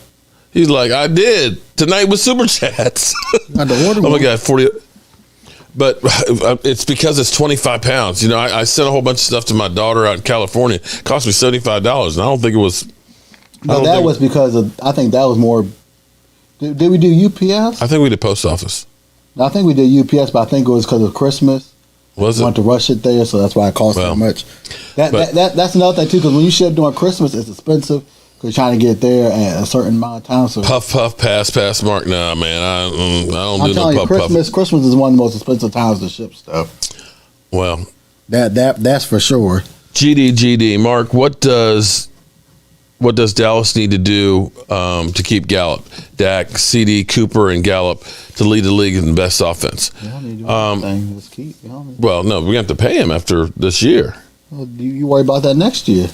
He's like, I did. Tonight with Super Chats. You got to order one. Oh, my God, 40. But it's because it's 25 pounds. You know, I sent a whole bunch of stuff to my daughter out in California. It cost me $75, and I don't think it was. But that was because I think that was more. Did we do UPS? I think we did post office. No, I think we did UPS, but I think it was because of Christmas. Was it? We wanted to rush it there, so that's why it cost so much. That's another thing, too, because when you ship during Christmas, it's expensive. Because you're trying to get there at a certain amount of time. So puff, pass, mark. Nah, man, I don't do no puff, Christmas, puff. Christmas is one of the most expensive times to ship stuff. Well, that's for sure. GD, Mark, what does Dallas need to do to keep Gallup, Dak, CD, Cooper, and Gallup to lead the league in the best offense? Well, no, we have to pay him after this year. Well, you worry about that next year.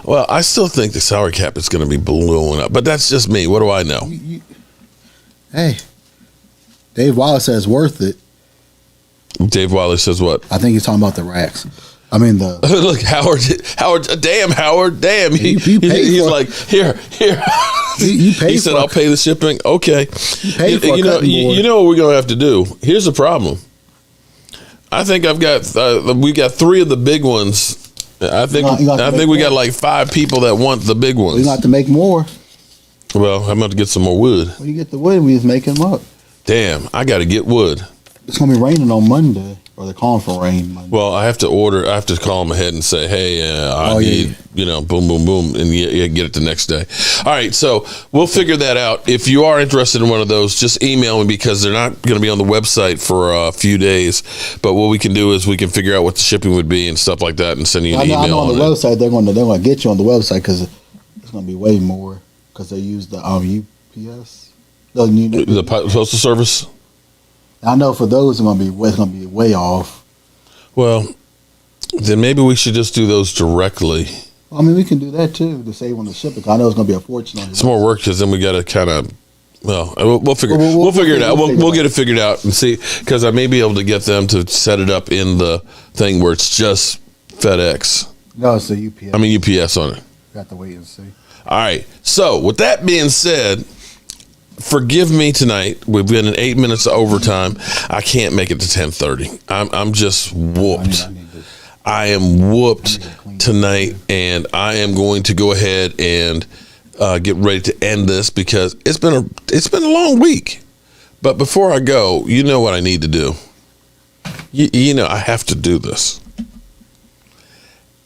Well, I still think the salary cap is going to be blowing up, but that's just me. What do I know? Hey, Dave Wiley says worth it. Dave Wiley says what? I think he's talking about the racks. I mean the look, Howard, damn. He's like here. You pay. He said, "I'll pay the shipping." Okay. You know what we're going to have to do. Here's the problem. I think we got 3 of the big ones. I think we got like 5 people that want the big ones. We got to make more. Well, I'm about to get some more wood. When you get the wood, we just make them up. Damn, I got to get wood. It's gonna be raining on Monday, or they're calling for rain Monday. Well, I have to call them ahead and say, hey, I need, boom, boom, boom, and you get it the next day. All right, so we'll figure that out. If you are interested in one of those, just email me because they're not going to be on the website for a few days. But what we can do is we can figure out what the shipping would be and stuff like that, and send you an email. I know on the website they're going to get you on the website because it's going to be way more because they use the UPS, the postal service. I know for those it's going to be way off. Well, then maybe we should just do those directly. I mean, we can do that too to save on the shipping. I know it's going to be a fortune on it's more work because then we got to kind of. Well, we'll figure it out. We'll get it figured out and see because I may be able to get them to set it up in the thing where it's just FedEx. No, it's the UPS. I mean UPS on it. Got to wait and see. All right. So with that being said. Forgive me tonight. We've been in 8 minutes of overtime. I can't make it to 10:30. I'm just whooped. I am whooped tonight, and I am going to go ahead and get ready to end this because it's been a long week. But before I go, you know what I need to do. You know I have to do this,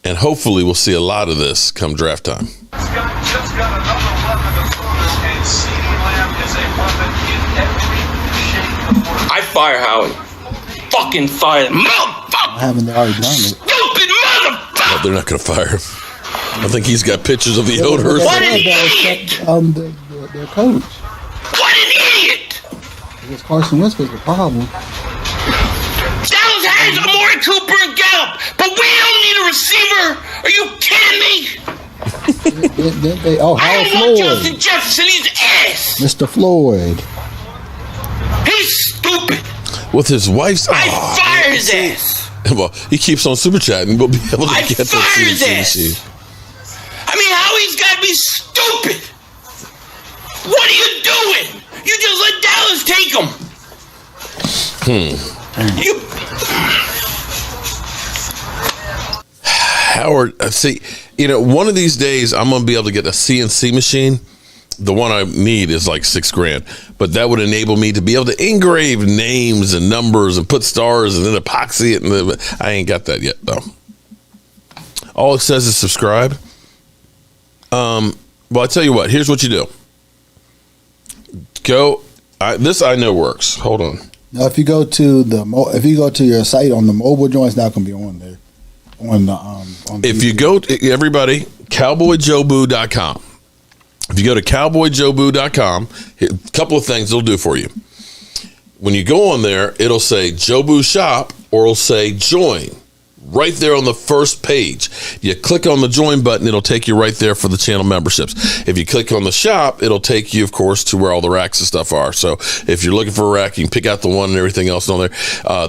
and hopefully we'll see a lot of this come draft time. Just got another weapon of service, and CD Lamb is a weapon in every shape of word. I fire Howard. Fucking fire him. Motherfucker! Haven't they already done it? Stupid motherfucker! No, they're not going to fire him. I think he's got pictures of the odors. What an idiot! Their coach. What an idiot! Because Carson Wentz was the problem. Dallas has Amari Cooper and Gallup, but we don't need a receiver. Are you kidding me? Howard Floyd. Justin Jefferson, he's ass. Mr. Floyd. He's stupid. With his wife's. I fire his ass. Well, he keeps on super chatting. We'll be able to get that. I fire his ass. I mean, Howie's got to be stupid. What are you doing? You just let Dallas take him. Howard, see, one of these days I'm going to be able to get a CNC machine. The one I need is like $6,000, but that would enable me to be able to engrave names and numbers and put stars and then epoxy it. And I ain't got that yet, though. All it says is subscribe. Well, I tell you what. Here's what you do. This I know works. Hold on. Now, if you go to your site on the mobile joint, it's not going to be on there. If you go to everybody, cowboyjobu.com. If you go to cowboyjobu.com, a couple of things it'll do for you. When you go on there, it'll say Jobu Shop or it'll say join. Right there on the first page. You click on the join button, it'll take you right there for the channel memberships. If you click on the shop, it'll take you, of course, to where all the racks and stuff are. So if you're looking for a rack, you can pick out the one and everything else on there.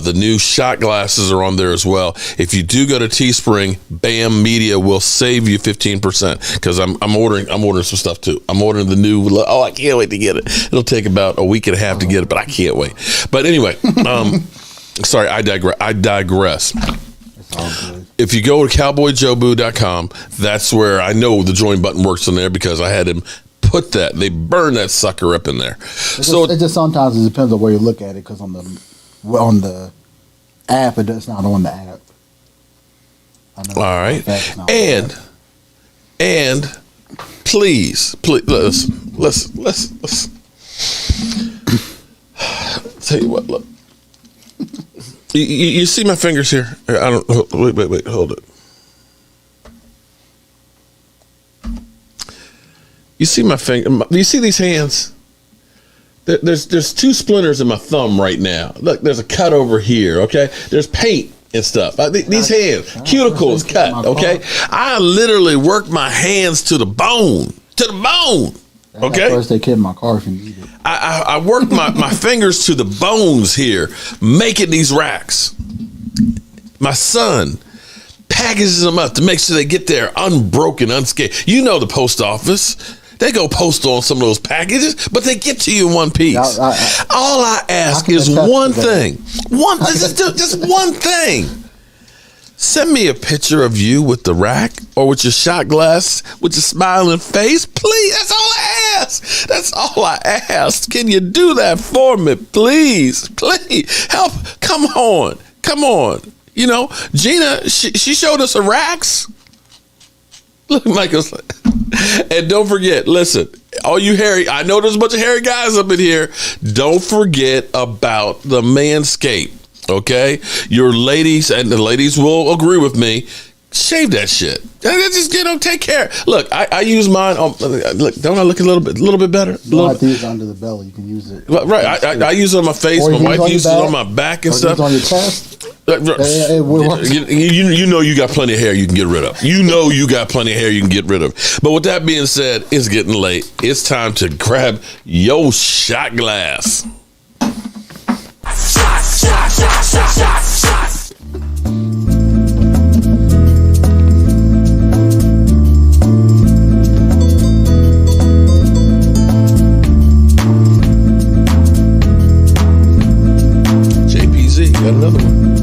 The new shot glasses are on there as well. If you do go to Teespring, B.A.M. Media will save you 15% because I'm ordering some stuff too. I'm ordering the new. Oh, I can't wait to get it. It'll take about a week and a half to get it, but I can't wait. But anyway, sorry, I digress. If you go to cowboyjobu.com, that's where I know the join button works on there because I had him put that. They burn that sucker up in there. It just sometimes it depends on where you look at it because on the app, it's not on the app. All right. And please, let's tell you what, look. You see my fingers here? I don't. Wait. Hold it. You see my finger? Do you see these hands? There's two splinters in my thumb right now. Look, there's a cut over here. Okay, there's paint and stuff. These hands, cuticles cut. Okay, I literally work my hands to the bone. Okay. First, they kept my car if you need it. I work my fingers to the bones here, making these racks. My son packages them up to make sure they get there unbroken, unscathed. You know the post office. They go post on some of those packages, but they get to you in one piece. All I ask is one thing. Just one thing. Send me a picture of you with the rack or with your shot glass with your smiling face. Please, that's all I ask. That's all I ask. Can you do that for me? Please, help. Come on. You know, Gina, she showed us her racks. Look, Michael's like, and don't forget, listen, all you hairy, I know there's a bunch of hairy guys up in here. Don't forget about the Manscaped. Okay, your ladies, and the ladies will agree with me. Shave that shit. Just take care. Look, I use mine. Look, don't I look a little bit better? You don't have to use it under the belly. You can use it. Right. I use it on my face. My wife uses it on my back and stuff. On your chest. You know you got plenty of hair you can get rid of. But with that being said, it's getting late. It's time to grab your shot glass. Shot. JPZ, got another one.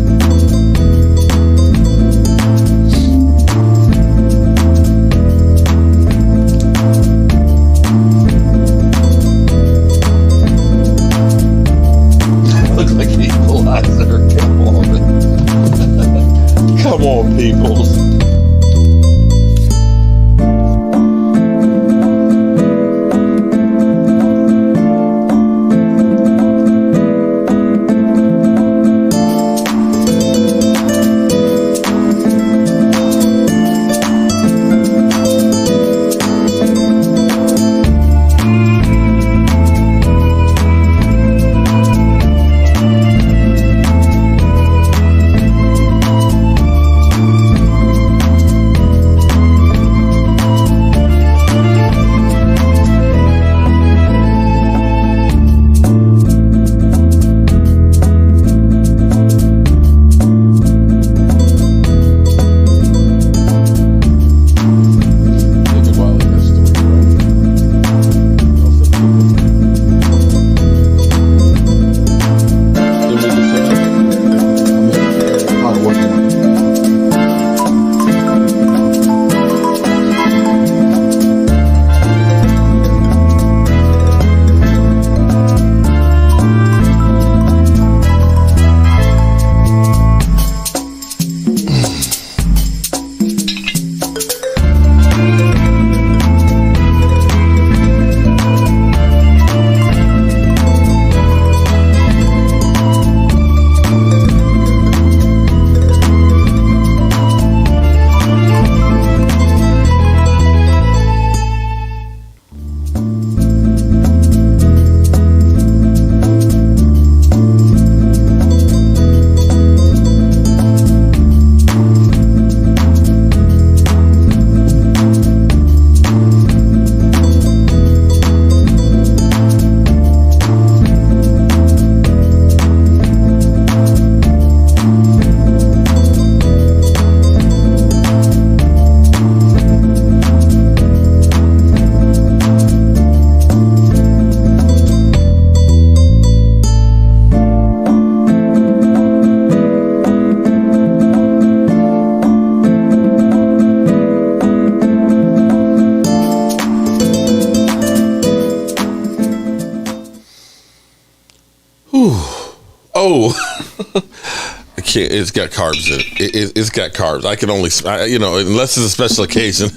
Come on, people. can't. It's got carbs in it. It's got carbs. I can only, unless it's a special occasion,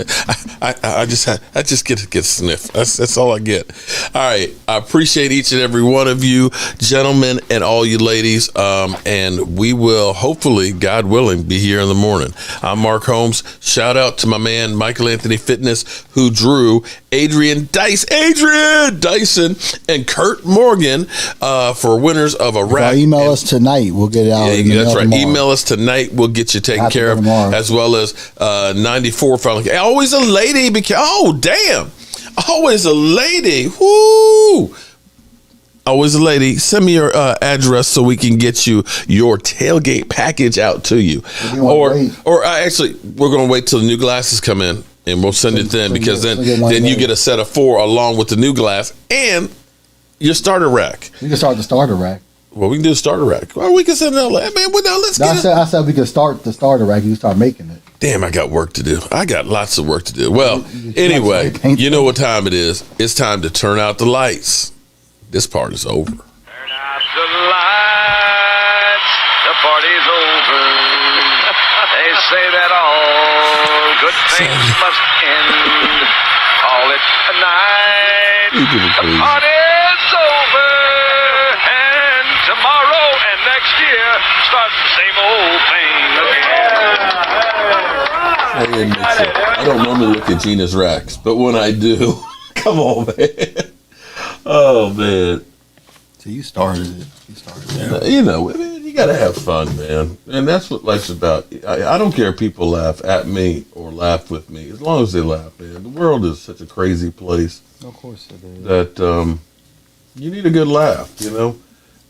I just get sniffed. That's all I get. All right. I appreciate each and every one of you, gentlemen, and all you ladies. And we will hopefully, God willing, be here in the morning. I'm Mark Holmes. Shout out to my man Michael Anthony Fitness, who drew Adrian Dyson, and Kurt Morgan for winners of a rack. Email us tonight. We'll get it out. Yeah, that's right. Tomorrow. Email us tonight. We'll get you taken care of, as well as 94 finally. Always a lady. Damn. Always a lady. Woo. Always a lady. Send me your address so we can get you your tailgate package out to you. Or actually, we're going to wait till the new glasses come in, and we'll send it then, because then you get a set of 4 along with the new glass and your starter rack. You can start the starter rack. Well, we can do the starter rack. Well, we can send it out. Man, let's get it. I said we could start the starter rack. You start making it. Damn, I got work to do. I got lots of work to do. Well, anyway, you know what time it is. It's time to turn out the lights. This part is over. Turn out the lights. The party's over. They say that all good things must end. Call it a night. The party's over. And tomorrow and next year start the same old thing again. I don't normally look at Gina's racks, but when I do, come on, man. Oh, man. So you started it. You got to have fun, man. And that's what life's about. I don't care if people laugh at me or laugh with me, as long as they laugh, man. The world is such a crazy place. Of course it is. That you need a good laugh,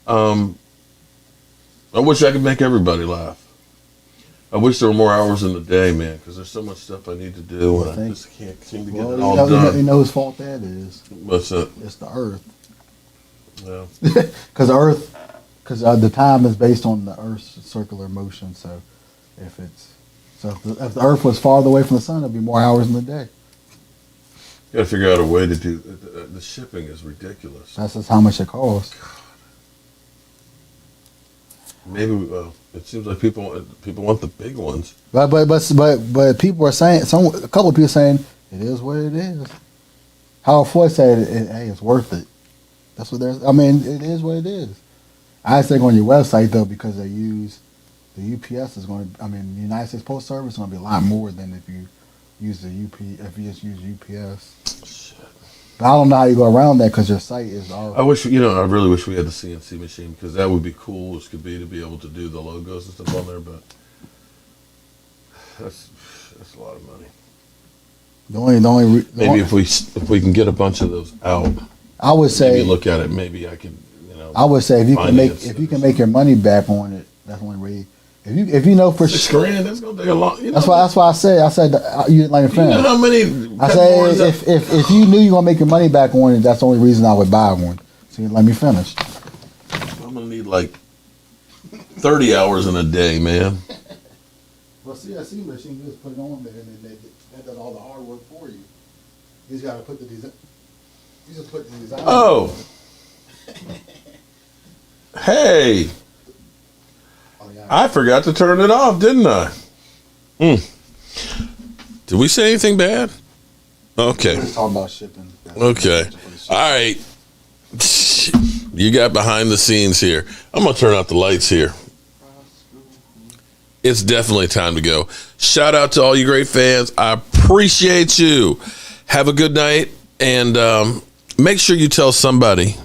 I wish I could make everybody laugh. I wish there were more hours in the day, man, because there's so much stuff I need to do, and I just can't seem to get it all done. You know whose fault that is? What's that? It's the Earth. Yeah. Because the time is based on the Earth's circular motion. So if the Earth was farther away from the sun, there'd be more hours in the day. Got to figure out a way to do the shipping is ridiculous. That's just how much it costs. Maybe it seems like people want the big ones. But people are saying a couple of people saying it is what it is. Howard Floyd said, "Hey, it's worth it." That's what there's. I mean, it is what it is. I think on your website though, because they use the UPS is going to. I mean, the United States Post Service is going to be a lot more than if you use if you just use UPS. But I don't know how you go around that because your site is all. I really wish we had the CNC machine, because that would be cool as could be to be able to do the logos and stuff on there. But that's a lot of money. Maybe if we can get a bunch of those out, I would say maybe look at it. Maybe I can. I would say if you can make your money back on it, that's the only way. If you know for sure, $6,000, that's gonna take a long. That's why I said you didn't let me finish. You know how many? I said if you knew you were gonna make your money back on it, that's the only reason I would buy one. So you didn't let me finish. I'm gonna need like 30 hours in a day, man. Well, CNC machine, you just put it on there, and then that does all the hard work for you. You just gotta put the design. You just put the design. Oh. Hey. I forgot to turn it off, didn't I? Did we say anything bad? Okay. We're just talking about shipping. Okay. All right. You got behind the scenes here. I'm going to turn out the lights here. It's definitely time to go. Shout out to all you great fans. I appreciate you. Have a good night. And make sure you tell somebody